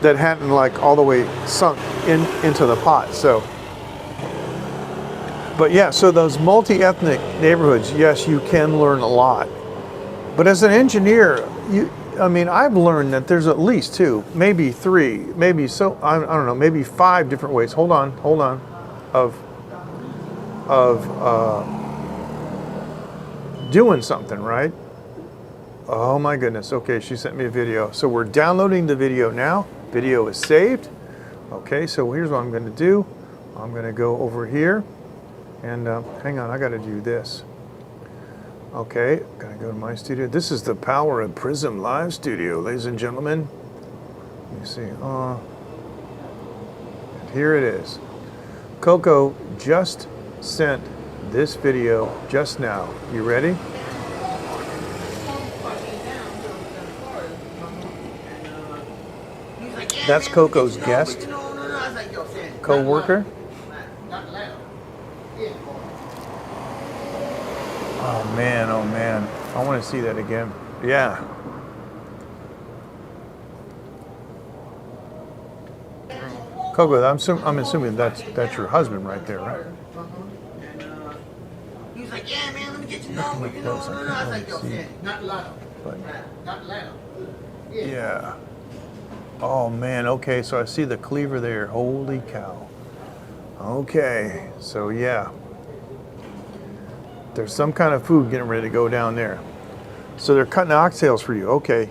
that hadn't like all the way sunk into the pot. So, but yeah, so those multi-ethnic neighborhoods, yes, you can learn a lot. But as an engineer, I've learned that there's at least 2, maybe 3, maybe I don't know, maybe 5 different ways. Hold on, of doing something, right? Oh my goodness. Okay, she sent me a video. So we're downloading the video now. Video is saved. Okay, so here's what I'm going to do. I'm going to go over here and hang on, I got to do this. Okay, gotta go to my studio. This is the power of Prism Live Studio, ladies and gentlemen. Let me see. Here it is. Coco just sent this video just now. You ready? That's Coco's guest, co-worker. Oh man, I want to see that again. Yeah. Coco, I'm assuming that's your husband right there, right? He was like, "Yeah, man, let me get to know you." I was like, "Yo, not loud, not loud." Yeah. Oh man, okay, so I see the cleaver there. Holy cow. Okay, so yeah. There's some kind of food getting ready to go down there. So they're cutting oxtails for you. Okay.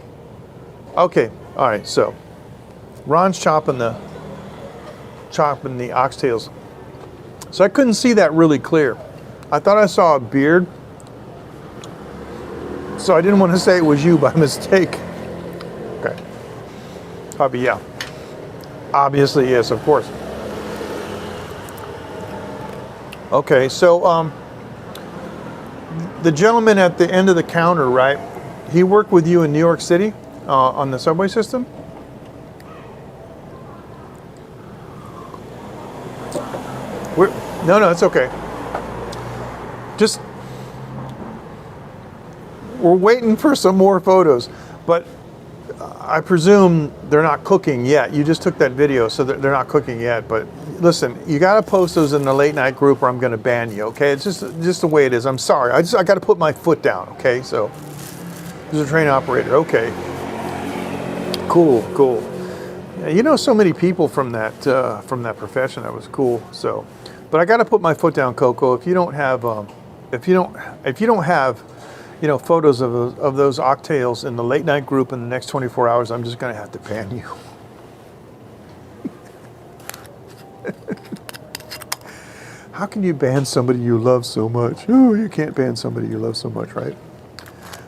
Okay, all right, so Ron's chopping the oxtails. So I couldn't see that really clear. I thought I saw a beard. So I didn't want to say it was you by mistake. Okay. Probably, yeah. Obviously, yes, of course. Okay, so the gentleman at the end of the counter, right? He worked with you in New York City on the subway system? No, it's okay. Just, we're waiting for some more photos, but I presume they're not cooking yet. You just took that video, so they're not cooking yet. But listen, you got to post those in the late night group, or I'm going to ban you. Okay, it's just the way it is. I'm sorry. I got to put my foot down. Okay, so there's a train operator. Okay, cool. Yeah, you know, so many people from that profession. That was cool. So, but I got to put my foot down, Coco. If you don't have, you know, photos of those oxtails in the late night group in the next 24 hours, I'm just going to have to ban you. How can you ban somebody you love so much? Oh, you can't ban somebody you love so much, right?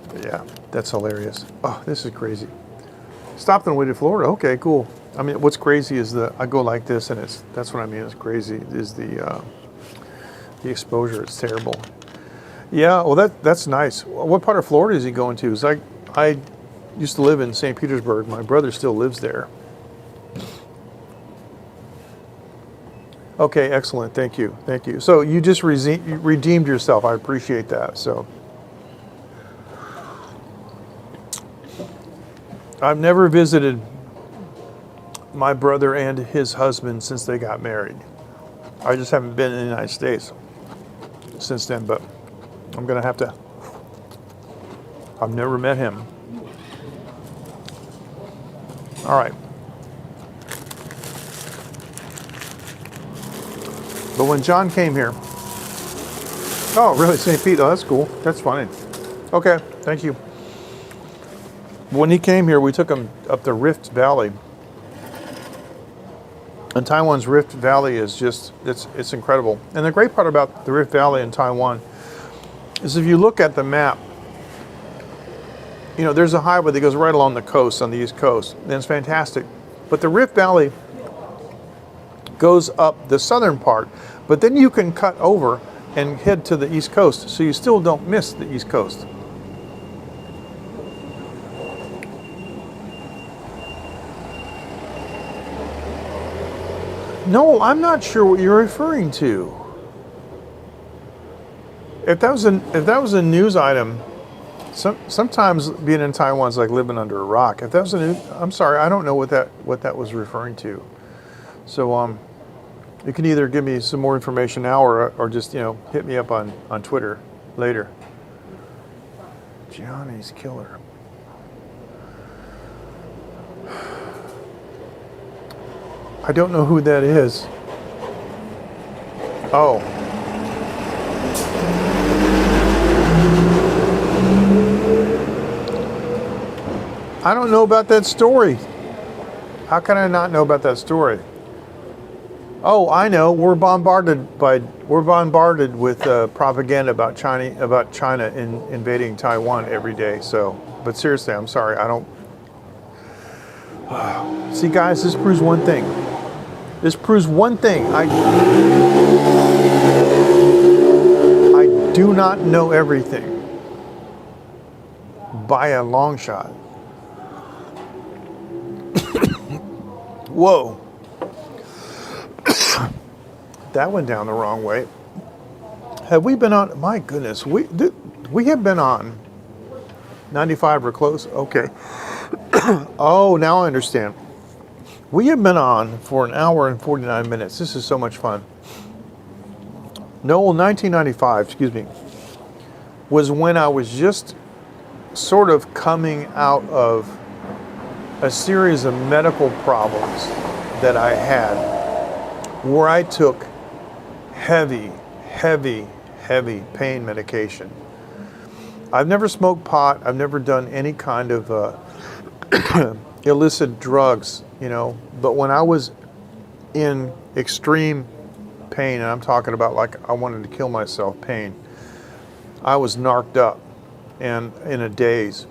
But yeah, that's hilarious. Oh, this is crazy. Stopped on the way to Florida. Okay, cool. I mean, what's crazy is that I go like this, and that's what I mean. It's crazy. Is the exposure? It's terrible. Yeah, well, that's nice. What part of Florida is he going to? Because I used to live in St. Petersburg. My brother still lives there. Okay, excellent. Thank you. Thank you. So you just redeemed yourself. I appreciate that. So I've never visited my brother and his husband since they got married. I just haven't been in the United States since then, but I'm going to have to. I've never met him. All right. But when John came here, oh, really, St. Pete? Oh, that's cool. That's funny. Okay, thank you. When he came here, we took him up the Rift Valley. And Taiwan's Rift Valley is just, it's incredible. And the great part about the Rift Valley in Taiwan is if you look at the map, you know, there's a highway that goes right along the coast, on the East Coast, and it's fantastic. But the Rift Valley goes up the southern part, but then you can cut over and head to the East Coast, so you still don't miss the East Coast. No, I'm not sure what you're referring to. If that was a news item, sometimes being in Taiwan is like living under a rock. If that was I'm sorry, I don't know what that was referring to. So you can either give me some more information now, or just, you know, hit me up on Twitter later. Johnny's Killer. I don't know who that is. Oh. I don't know about that story. How can I not know about that story? Oh, I know. We're bombarded with propaganda about China invading Taiwan every day. So, but seriously, I'm sorry. I don't. See, guys, this proves one thing. This proves one thing. I do not know everything by a long shot. Whoa. That went down the wrong way. Have we been on? My goodness, we have been on 95 or close. Okay. Oh, now I understand. We have been on for an hour and 49 minutes. This is so much fun. No, 1995, excuse me, was when I was just sort of coming out of a series of medical problems that I had, where I took heavy pain medication. I've never smoked pot. I've never done any kind of illicit drugs, you know, but when I was in extreme pain, and I'm talking about like I wanted to kill myself pain, I was narked up and in a daze.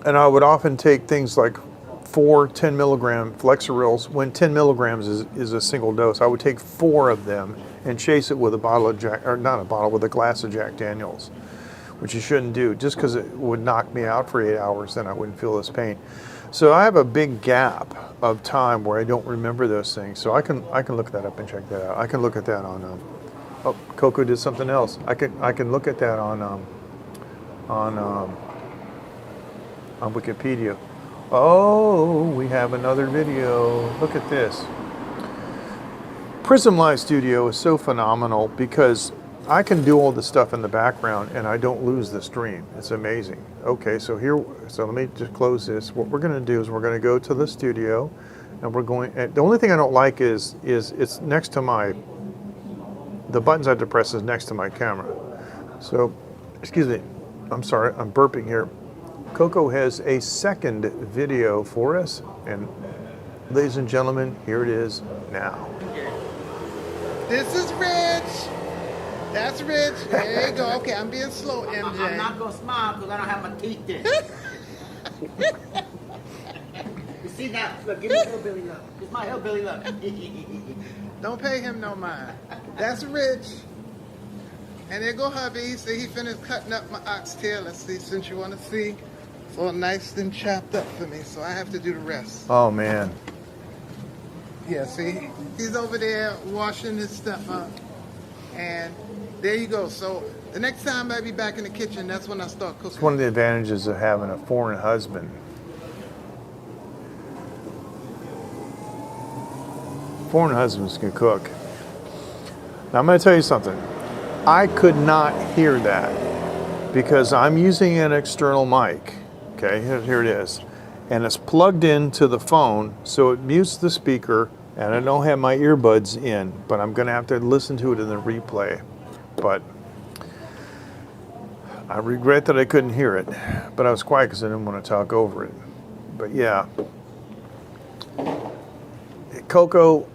And I would often take things like 4 10 milligram Flexerils, when 10 milligrams is a single dose. I would take 4 of them and chase it with a bottle of with a glass of Jack Daniels, which you shouldn't do, just because it would knock me out for 8 hours, then I wouldn't feel this pain. So I have a big gap of time where I don't remember those things. So I can look that up and check that out. I can look at that on oh, Coco did something else. I can look at that on Wikipedia. Oh, we have another video. Look at this. Prism Live Studio is so phenomenal because I can do all the stuff in the background and I don't lose the stream. It's amazing. Okay, so let me just close this. What we're going to do is we're going to go to the studio, and we're going. And the only thing I don't like is it's next to the buttons I have to press is next to my camera. So, excuse me. I'm sorry. I'm burping here. Coco has a second video for us, and ladies and gentlemen, here it is now. This is Rich. That's Rich. There you go. Okay, I'm being slow, MJ. I'm not gonna smile because I don't have my teeth in. You see now? Look, give me hillbilly look. It's my hillbilly look. Don't pay him no mind. That's Rich. And there go hubby. He said he finished cutting up my oxtail. Let's see, since you want to see. It's all nice and chopped up for me, so I have to do the rest. Oh man. Yeah, see? He's over there washing his stuff up. And there you go. So the next time I be back in the kitchen, that's when I start cooking. It's one of the advantages of having a foreign husband. Foreign husbands can cook. Now I'm going to tell you something. I could not hear that because I'm using an external mic. Okay, here it is. And it's plugged into the phone, so it mutes the speaker, and I don't have my earbuds in, but I'm going to have to listen to it in the replay. But I regret that I couldn't hear it, but I was quiet because I didn't want to talk over it. But yeah, Coco,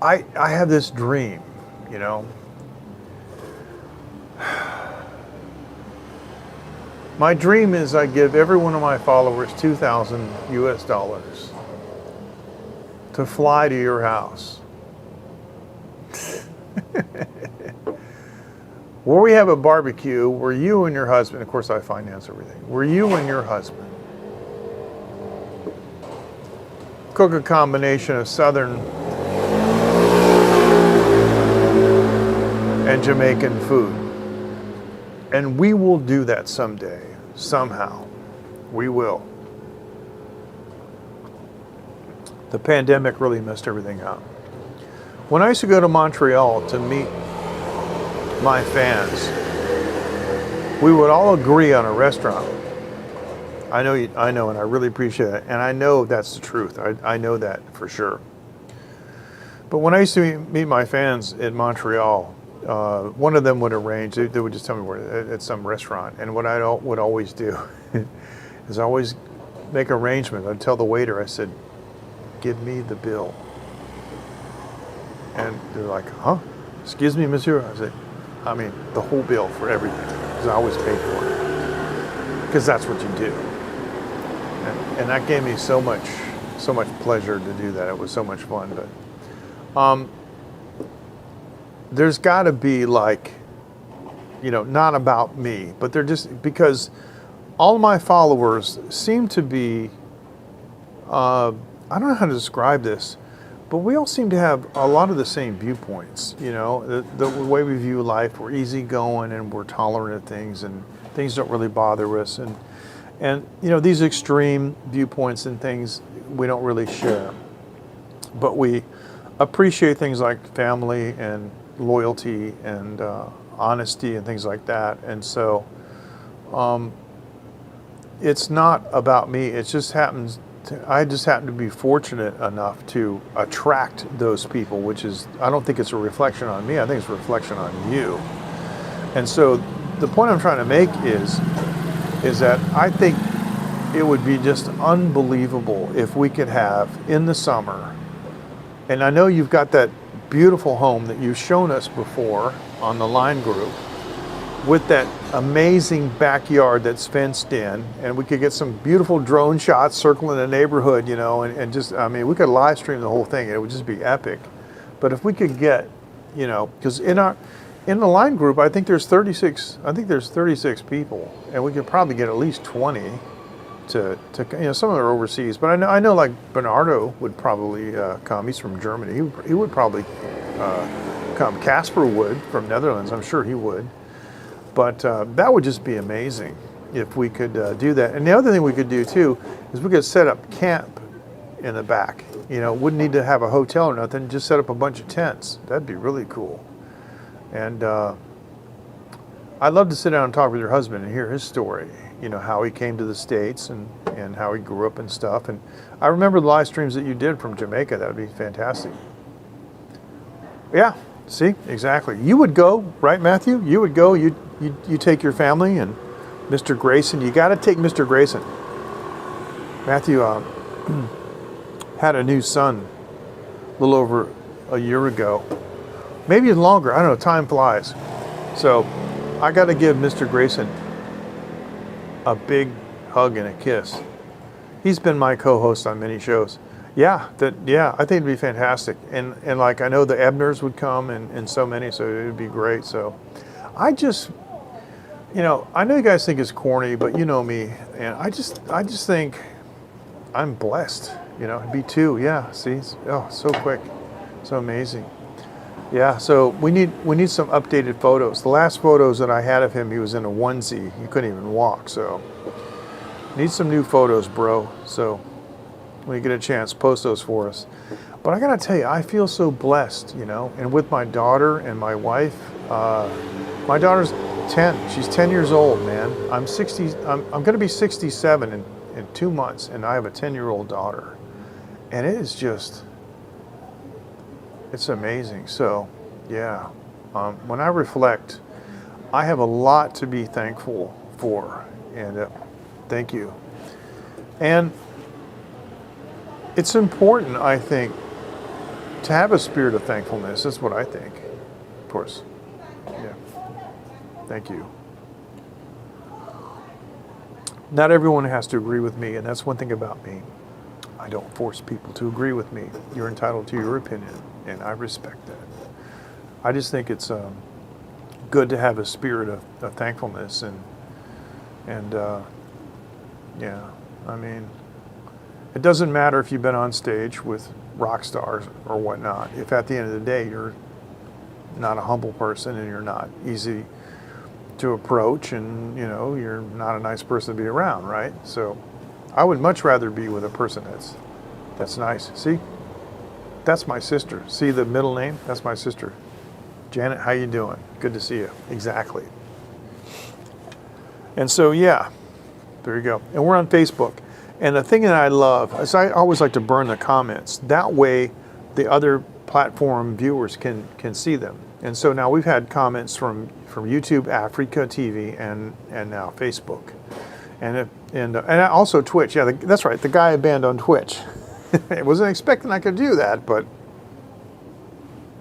I have this dream, you know. My dream is I give every one of my followers $2,000 US to fly to your house. Where we have a barbecue, where you and your husband, of course I finance everything, where you and your husband cook a combination of Southern and Jamaican food. And we will do that someday, somehow. We will. The pandemic really messed everything up. When I used to go to Montreal to meet my fans, we would all agree on a restaurant. I know, and I really appreciate it. And I know that's the truth. I know that for sure. But when I used to meet my fans in Montreal, one of them would arrange, they would just tell me where, at some restaurant. And what I would always do is always make arrangements. I'd tell the waiter, I said, give me the bill. And they're like, huh? Excuse me, monsieur? I said, I mean, the whole bill for everything. Because I always paid for it. Because that's what you do. And that gave me so much pleasure to do that. It was so much fun. But there's got to be like, you know, not about me, but they're just, because all my followers seem to be, I don't know how to describe this, but we all seem to have a lot of the same viewpoints. You know, the way we view life, we're easygoing and we're tolerant of things, and things don't really bother us. And you know, these extreme viewpoints and things we don't really share, but we appreciate things like family and loyalty and honesty and things like that. And so it's not about me. It just happens I just happen to be fortunate enough to attract those people, which is, I don't think it's a reflection on me. I think it's a reflection on you. And so the point I'm trying to make is that I think it would be just unbelievable if we could have in the summer, and I know you've got that beautiful home that you've shown us before on the Line group, with that amazing backyard that's fenced in, and we could get some beautiful drone shots circling the neighborhood, you know, and just, I mean, we could live stream the whole thing. It would just be epic. But if we could get, you know, because in the Line group, I think there's 36 people, and we could probably get at least 20 to you know, some of them are overseas, but I know like Bernardo would probably come. He's from Germany. He would probably come. Casper would, from Netherlands. I'm sure he would. But that would just be amazing if we could do that. And the other thing we could do too is we could set up camp in the back. You know, wouldn't need to have a hotel or nothing. Just set up a bunch of tents. That'd be really cool. And I'd love to sit down and talk with your husband and hear his story. You know, how he came to the States and how he grew up and stuff. And I remember the live streams that you did from Jamaica. That would be fantastic. Yeah, see, exactly. You would go, right, Matthew? You would go. You take your family and Mr. Grayson. You got to take Mr. Grayson. Matthew had a new son a little over a year ago. maybe longer. I don't know. Time flies. So I got to give Mr. Grayson a big hug and a kiss. He's been my co-host on many shows. Yeah, I think it'd be fantastic. And like, I know the Ebners would come and so many, so it'd be great. So I just, I know you guys think it's corny, but you know me, and I just think I'm blessed. It'd be 2. Yeah, see, oh, so quick, so amazing. Yeah, so we need some updated photos. The last photos that I had of him, he was in a onesie. He couldn't even walk. So need some new photos, bro. So when you get a chance, post those for us. But I gotta tell you, I feel so blessed, and with my daughter and my wife. My daughter's 10. She's 10 years old, man. I'm 60. I'm gonna be 67 in 2 months, and I have a 10-year-old daughter, and it is just. It's amazing. So, yeah, when I reflect, I have a lot to be thankful for, and thank you. And it's important, I think, to have a spirit of thankfulness. That's what I think. Of course. Yeah. Thank you. Not everyone has to agree with me, and that's one thing about me. I don't force people to agree with me. You're entitled to your opinion, and I respect that. I just think it's good to have a spirit of thankfulness, and yeah, I mean, it doesn't matter if you've been on stage with rock stars or whatnot. If at the end of the day you're not a humble person and you're not easy to approach, and you're not a nice person to be around, right? So I would much rather be with a person that's nice. See, that's my sister. See the middle name? That's my sister. Janet, how you doing? Good to see you. Exactly. And so, yeah, there you go. And we're on Facebook. And the thing that I love is I always like to burn the comments. That way the other platform viewers can see them. And so now we've had comments from YouTube, Africa TV, and now Facebook. And also Twitch. Yeah, that's right. The guy I banned on Twitch. I wasn't expecting I could do that, but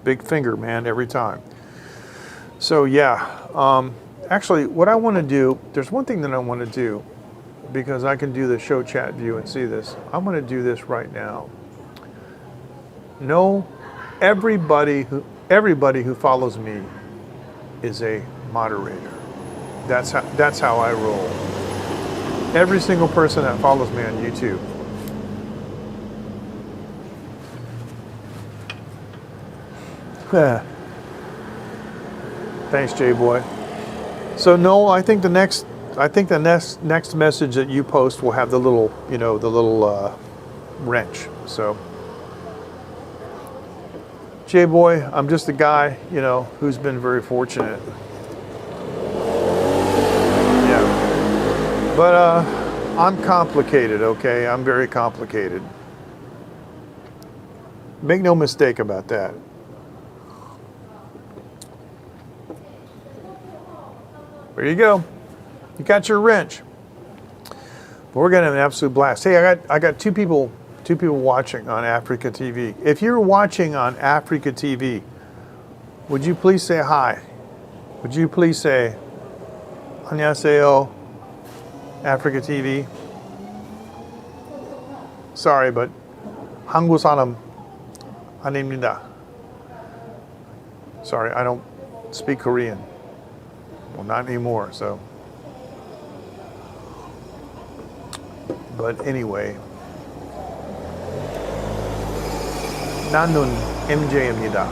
big finger, man, every time. So yeah, actually, what I want to do, there's one thing that I want to do, because I can do the show chat view and see this. I'm going to do this right now. No, everybody who follows me is a moderator. That's how I roll. Every single person that follows me on YouTube. Thanks, J-Boy. So no, I think the next message that you post will have the little, wrench. So, J-Boy, I'm just a guy, who's been very fortunate. Yeah. But I'm complicated, okay? I'm very complicated. Make no mistake about that. There you go. You got your wrench. But we're gonna have an absolute blast. Hey, I got two people watching on Africa TV. If you're watching on Africa TV, would you please say hi? Would you please say 안녕하세요, Africa TV? Sorry, but 한국 사람 아닙니다. Sorry, I don't speak Korean. Well, not anymore, so. But anyway. 나는 MJ입니다.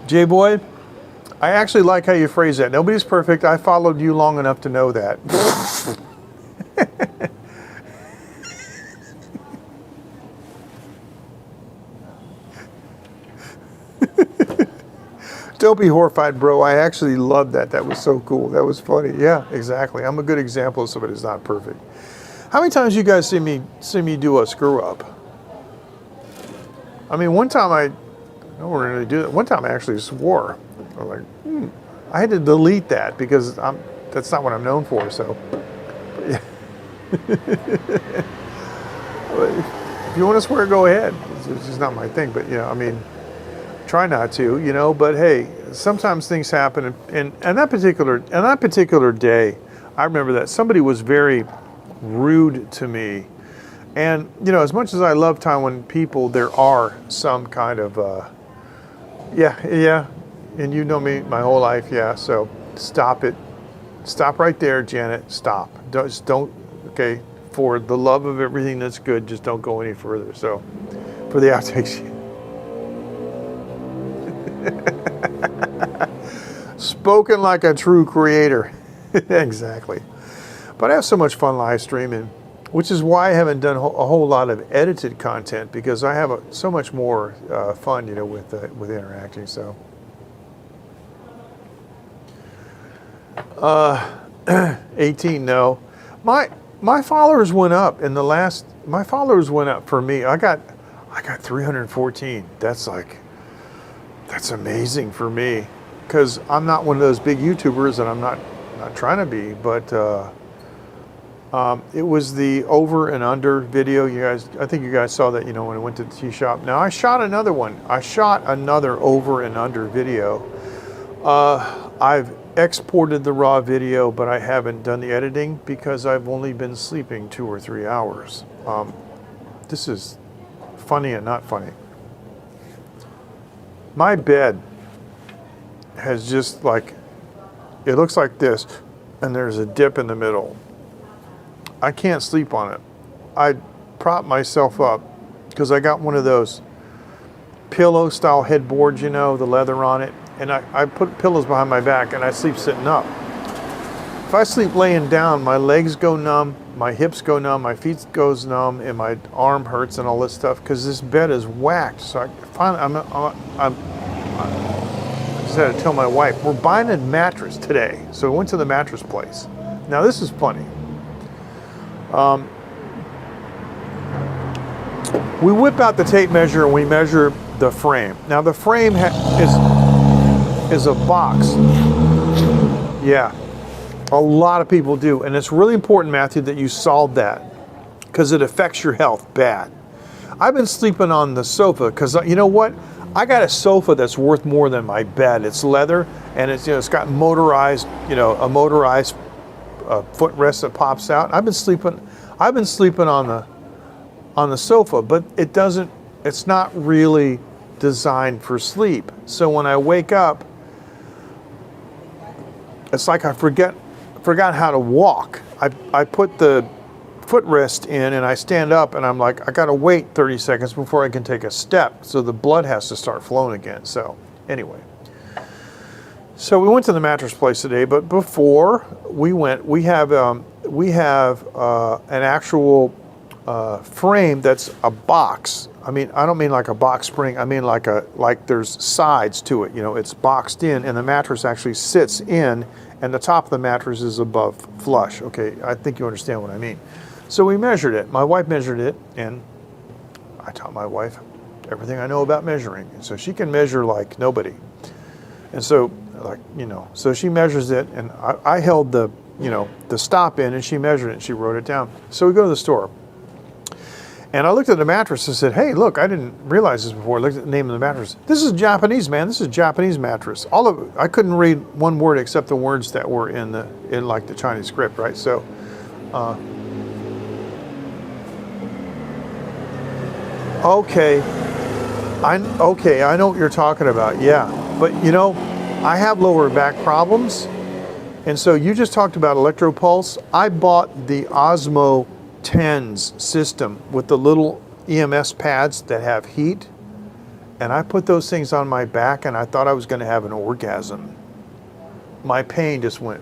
J-Boy, I actually like how you phrase that. Nobody's perfect. I followed you long enough to know that. Don't be horrified, bro. I actually loved that. That was so cool. That was funny. Yeah, exactly. I'm a good example of somebody who's not perfect. How many times you guys see me do a screw up? I mean, one time I don't really do that. One time I actually swore. I was like, I had to delete that because that's not what I'm known for. So, yeah. If you want to swear, go ahead. It's just not my thing, but I mean, try not to, But hey, sometimes things happen, and that particular day, I remember that somebody was very rude to me, and as much as I love Taiwan people, there are some kind of yeah, and you know me my whole life, yeah. So stop it, stop right there, Janet. Stop. Just don't. Okay, for the love of everything that's good, just don't go any further. So, for the outtakes. Spoken like a true creator. Exactly. But I have so much fun live streaming, which is why I haven't done a whole lot of edited content, because I have so much more fun, with interacting. So, 18, no. My followers went up in the last. My followers went up for me. I got 314. That's amazing for me, because I'm not one of those big YouTubers, and I'm not trying to be. But it was the over and under video. I think you guys saw that. When I went to the tea shop. Now I shot another one. I shot another over and under video. I've exported the raw video, but I haven't done the editing because I've only been sleeping 2 or 3 hours. This is funny and not funny. My bed has just it looks like this, and there's a dip in the middle. I can't sleep on it. I prop myself up because I got one of those pillow style headboards, the leather on it. And I put pillows behind my back, and I sleep sitting up. If I sleep laying down, my legs go numb, my hips go numb, my feet goes numb, and my arm hurts and all this stuff because this bed is whacked. So I just had to tell my wife, we're buying a mattress today. So we went to the mattress place. Now this is funny. We whip out the tape measure and we measure the frame. Now the frame is a box. Yeah, a lot of people do, and it's really important, Matthew, that you solve that, because it affects your health bad. I've been sleeping on the sofa because you know what? I got a sofa that's worth more than my bed. It's leather, and it's got motorized, a motorized footrest that pops out. I've been sleeping on the sofa, but it's not really designed for sleep. So when I wake up, it's like I forgot how to walk. I put the footrest in and I stand up and I'm like, I gotta wait 30 seconds before I can take a step. So the blood has to start flowing again. So anyway, so we went to the mattress place today, but before we went, we have an actual frame that's a box. I mean, I don't mean like a box spring. I mean like there's sides to it. It's boxed in, and the mattress actually sits in, and the top of the mattress is above flush. Okay, I think you understand what I mean. So we measured it. My wife measured it, and I taught my wife everything I know about measuring, and so she can measure like nobody. And so, so she measures it, and I held the stop in, and she measured it, and she wrote it down. So we go to the store. And I looked at the mattress and said, hey, look, I didn't realize this before. I looked at the name of the mattress. This is Japanese, man. This is a Japanese mattress. All of it, I couldn't read one word except the words that were in the Chinese script, right? So, okay, I know what you're talking about. Yeah, but I have lower back problems, and so you just talked about electropulse. I bought the Osmo 10s system with the little EMS pads that have heat, and I put those things on my back, and I thought I was going to have an orgasm. My pain just went.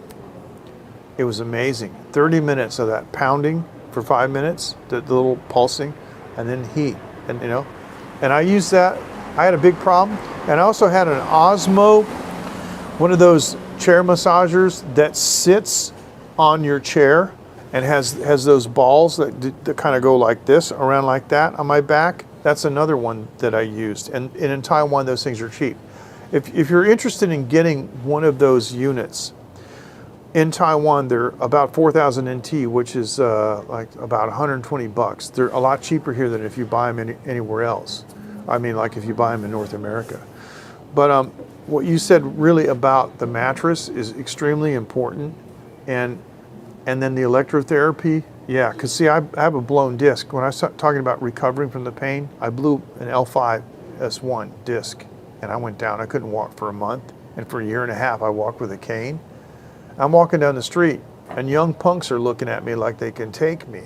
It was amazing. 30 minutes of that pounding for 5 minutes, the little pulsing, and then heat, and and I used that. I had a big problem, and I also had an Osmo, one of those chair massagers that sits on your chair and has those balls that kind of go like this, around like that on my back. That's another one that I used. And in Taiwan, those things are cheap. If you're interested in getting one of those units, In Taiwan, they're about 4,000 NT, which is like about 120 bucks. They're a lot cheaper here than if you buy them anywhere else. I mean, like if you buy them in North America. But what you said really about the mattress is extremely important. And then the electrotherapy, yeah, because see, I have a blown disc. When I start talking about recovering from the pain, I blew an L5-S1 disc, and I went down. I couldn't walk for a month, and for a year and a half, I walked with a cane. I'm walking down the street, and young punks are looking at me like they can take me.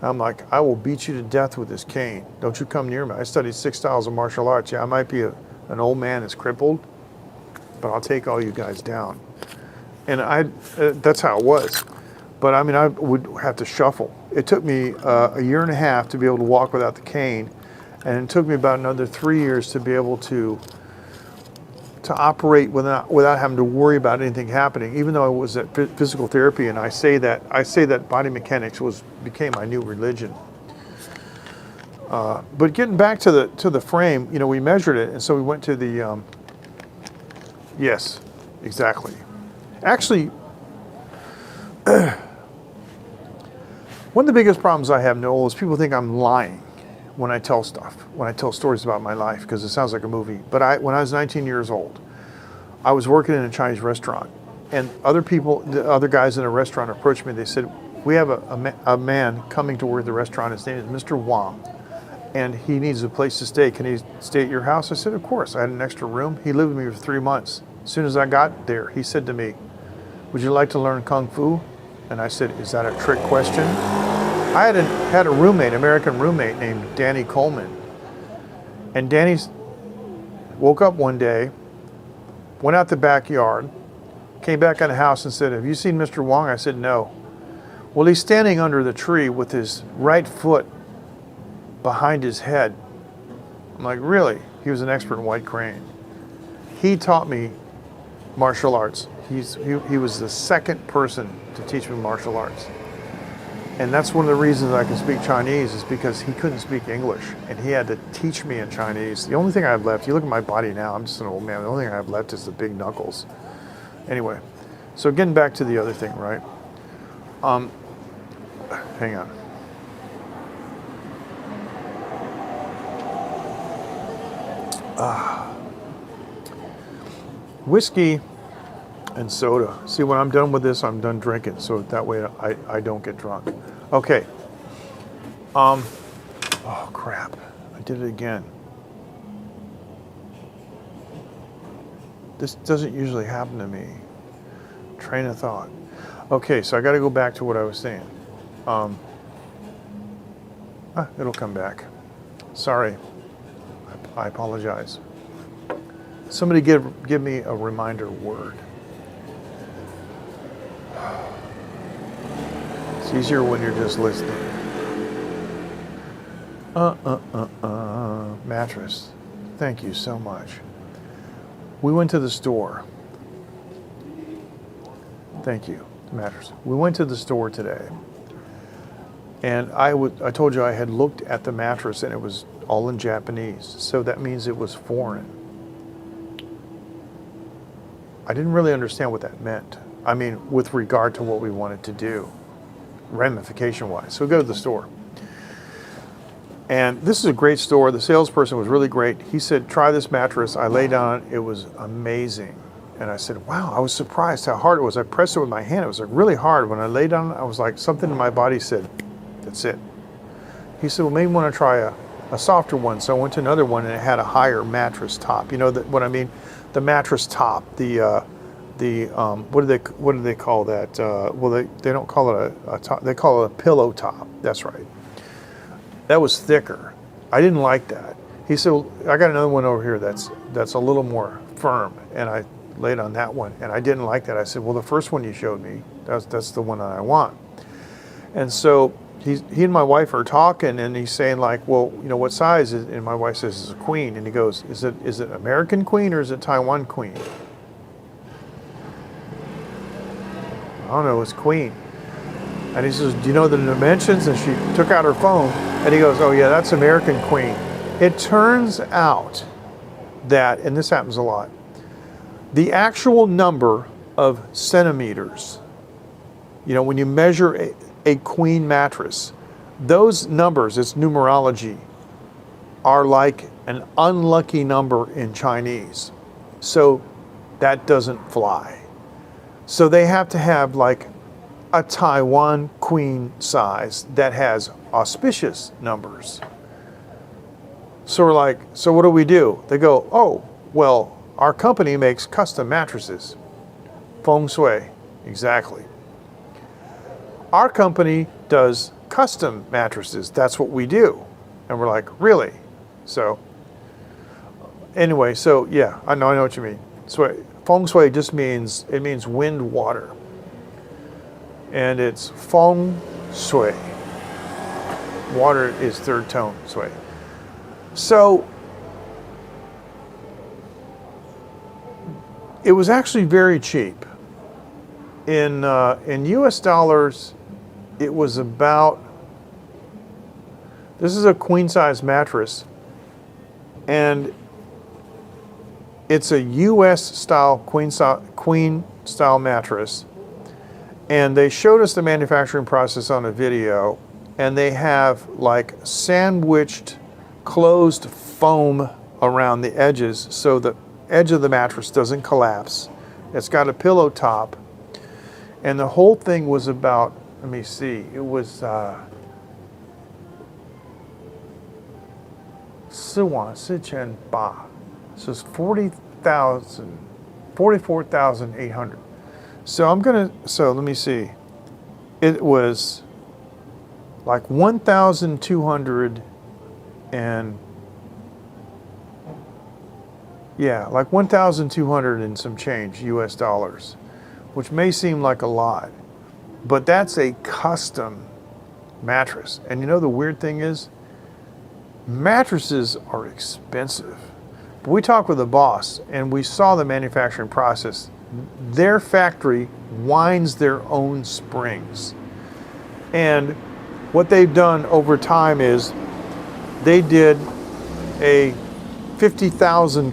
I'm like, I will beat you to death with this cane. Don't you come near me. I studied 6 styles of martial arts. Yeah, I might be an old man that's crippled, but I'll take all you guys down. And that's how it was. But I mean, I would have to shuffle. It took me a year and a half to be able to walk without the cane, and it took me about another 3 years to be able to operate without having to worry about anything happening. Even though I was at physical therapy, and I say that body mechanics became my new religion. But getting back to the frame, you know, we measured it, and so we went to the yes, exactly. Actually, one of the biggest problems I have, Noel, is people think I'm lying when I tell stories about my life, because it sounds like a movie. But when I was 19 years old, I was working in a Chinese restaurant, and the other guys in the restaurant approached me. They said, we have a man coming to work at the restaurant. His name is Mr. Wang, and he needs a place to stay. Can he stay at your house? I said, of course. I had an extra room. He lived with me for 3 months. As soon as I got there, he said to me, would you like to learn Kung Fu? And I said, is that a trick question? I had a roommate, American roommate named Danny Coleman. And Danny woke up one day, went out the backyard, came back in the house and said, have you seen Mr. Wang? I said, no. Well, he's standing under the tree with his right foot behind his head. I'm like, really? He was an expert in white crane. He taught me martial arts. He was the second person to teach me martial arts. And that's one of the reasons I can speak Chinese, is because he couldn't speak English, and he had to teach me in Chinese. The only thing I have left, you look at my body now, I'm just an old man. The only thing I have left is the big knuckles. Anyway, so getting back to the other thing, right? Hang on. Whiskey and soda. See, when I'm done with this, I'm done drinking, so that way I don't get drunk. Okay. Oh crap! I did it again. This doesn't usually happen to me. Train of thought. Okay, so I got to go back to what I was saying. It'll come back. Sorry. I apologize. Somebody give me a reminder word. It's easier when you're just listening. Mattress. Thank you so much. We went to the store. Thank you, mattress. We went to the store today, and I told you I had looked at the mattress, and it was all in Japanese, so that means it was foreign. I didn't really understand what that meant. I mean, with regard to what we wanted to do, ramification-wise. So we go to the store. And this is a great store. The salesperson was really great. He said, try this mattress. I lay down it. It was amazing. And I said, wow, I was surprised how hard it was. I pressed it with my hand. It was like really hard. When I lay down, I was like, something in my body said, that's it. He said, well, maybe you want to try a softer one. So I went to another one, and it had a higher mattress top. You know what I mean? The mattress top, what do they call that? Well, they don't call it a top. They call it a pillow top. That's right. That was thicker. I didn't like that. He said, well, I got another one over here that's a little more firm, and I laid on that one, and I didn't like that. I said, well, the first one you showed me, that's the one that I want. And so he and my wife are talking, and he's saying like, well, you know, what size is? And my wife says it's a queen, and he goes, is it American queen or is it Taiwan queen? I don't know, it's queen. And he says, do you know the dimensions? And she took out her phone, and he goes, oh yeah, that's American queen. It turns out that, and this happens a lot, the actual number of centimeters. You know, when you measure a queen mattress, those numbers, it's numerology, are like an unlucky number in Chinese. So that doesn't fly. So they have to have like a Taiwan queen size that has auspicious numbers. So we're like, so what do we do? They go, oh, well, our company makes custom mattresses. Feng Shui, exactly. Our company does custom mattresses. That's what we do. And we're like, really? So anyway, so yeah, I know what you mean. So Feng Shui just means, it means wind, water. And it's Feng Shui. Water is third tone, Shui. So it was actually very cheap. In US dollars, it was about, this is a queen size mattress, and it's a US style queen style mattress. And they showed us the manufacturing process on a video, and they have like sandwiched closed foam around the edges so the edge of the mattress doesn't collapse. It's got a pillow top, and the whole thing was about, let me see, it was 44,800. So let me see. It was like 1,200 and, yeah, like 1,200 and some change US dollars, which may seem like a lot, but that's a custom mattress. And you know, the weird thing is, mattresses are expensive. But we talked with the boss and we saw the manufacturing process. Their factory winds their own springs. And what they've done over time is they did a 50,000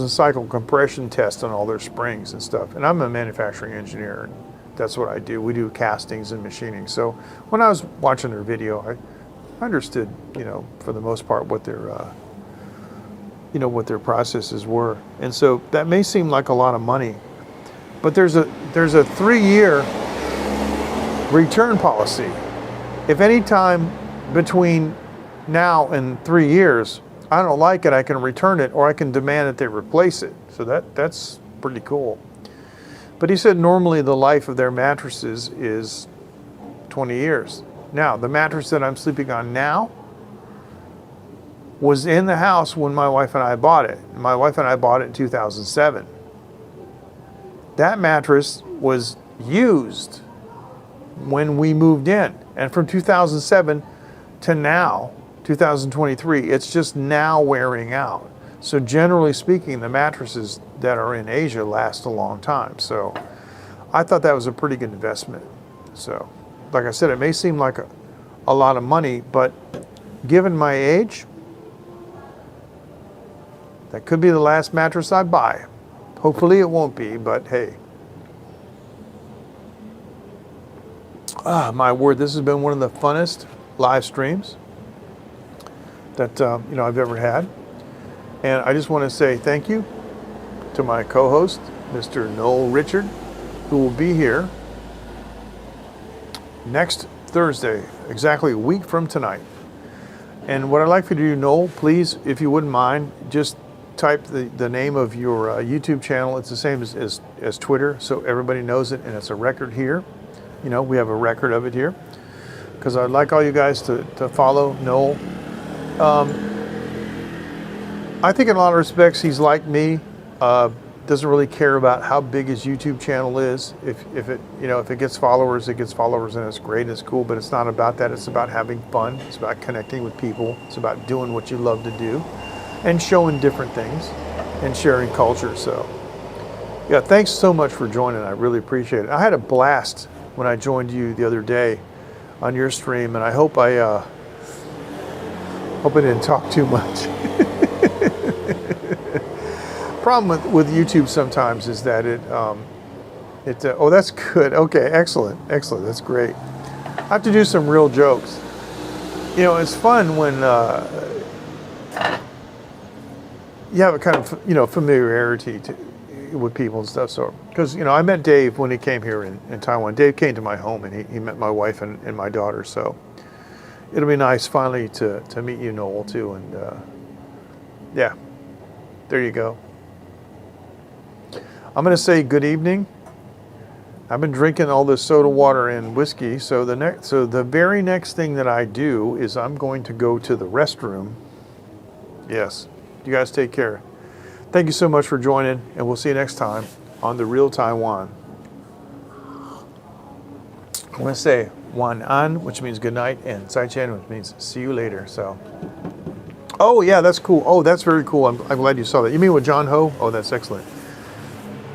cycle compression test on all their springs and stuff. And I'm a manufacturing engineer, and that's what I do. We do castings and machining. So when I was watching their video, I understood, you know, for the most part what their what their processes were. And so that may seem like a lot of money, but there's a 3-year return policy. If any time between now and 3 years I don't like it, I can return it, or I can demand that they replace it. So that's pretty cool. But he said normally the life of their mattresses is 20 years. Now, the mattress that I'm sleeping on now was in the house when my wife and I bought it. My wife and I bought it in 2007. That mattress was used when we moved in. And from 2007 to now, 2023, it's just now wearing out. So generally speaking, the mattresses that are in Asia last a long time. So I thought that was a pretty good investment. So like I said, it may seem like a lot of money, but given my age, that could be the last mattress I buy. Hopefully it won't be, but hey. My word, this has been one of the funnest live streams that I've ever had. And I just want to say thank you to my co-host, Mr. Noel Richard, who will be here next Thursday, exactly a week from tonight. And what I'd like for you to do, Noel, please, if you wouldn't mind, just type the name of your YouTube channel. It's the same as Twitter, so everybody knows it, and it's a record here. You know, we have a record of it here. Because I'd like all you guys to follow Noel. I think in a lot of respects he's like me. Doesn't really care about how big his YouTube channel is. If it gets followers, and it's great and it's cool, but it's not about that. It's about having fun. It's about connecting with people. It's about doing what you love to do and showing different things and sharing culture. So yeah, thanks so much for joining. I really appreciate it. I had a blast when I joined you the other day on your stream, and I hope I didn't talk too much. problem with YouTube sometimes is that oh, that's good. Okay, excellent, excellent. That's great. I have to do some real jokes. You know, it's fun when you have a kind of, you know, familiarity with people and stuff. So, because, you know, I met Dave when he came here in Taiwan. Dave came to my home and he met my wife and my daughter. So it'll be nice finally to meet you, Noel, too. And yeah, there you go. I'm going to say good evening. I've been drinking all this soda water and whiskey. So the very next thing that I do is I'm going to go to the restroom. Yes. You guys take care. Thank you so much for joining, and we'll see you next time on The Real Taiwan. I'm going to say Wan An, which means good night, and Zai Chen, which means see you later. So, oh yeah, that's cool. Oh, that's very cool. I'm glad you saw that. You mean with John Ho? Oh, that's excellent.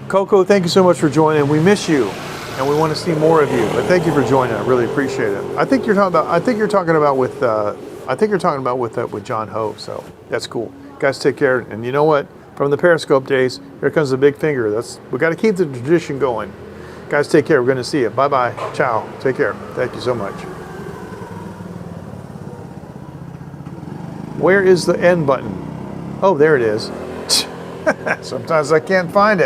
Coco, thank you so much for joining. We miss you, and we want to see more of you. But thank you for joining. I really appreciate it. I think you're talking about with John Ho. So that's cool. Guys, take care. And you know what? From the Periscope days, here comes the big finger. We got to keep the tradition going. Guys, take care. We're going to see you. Bye-bye. Ciao. Take care. Thank you so much. Where is the end button? Oh, there it is. Sometimes I can't find it.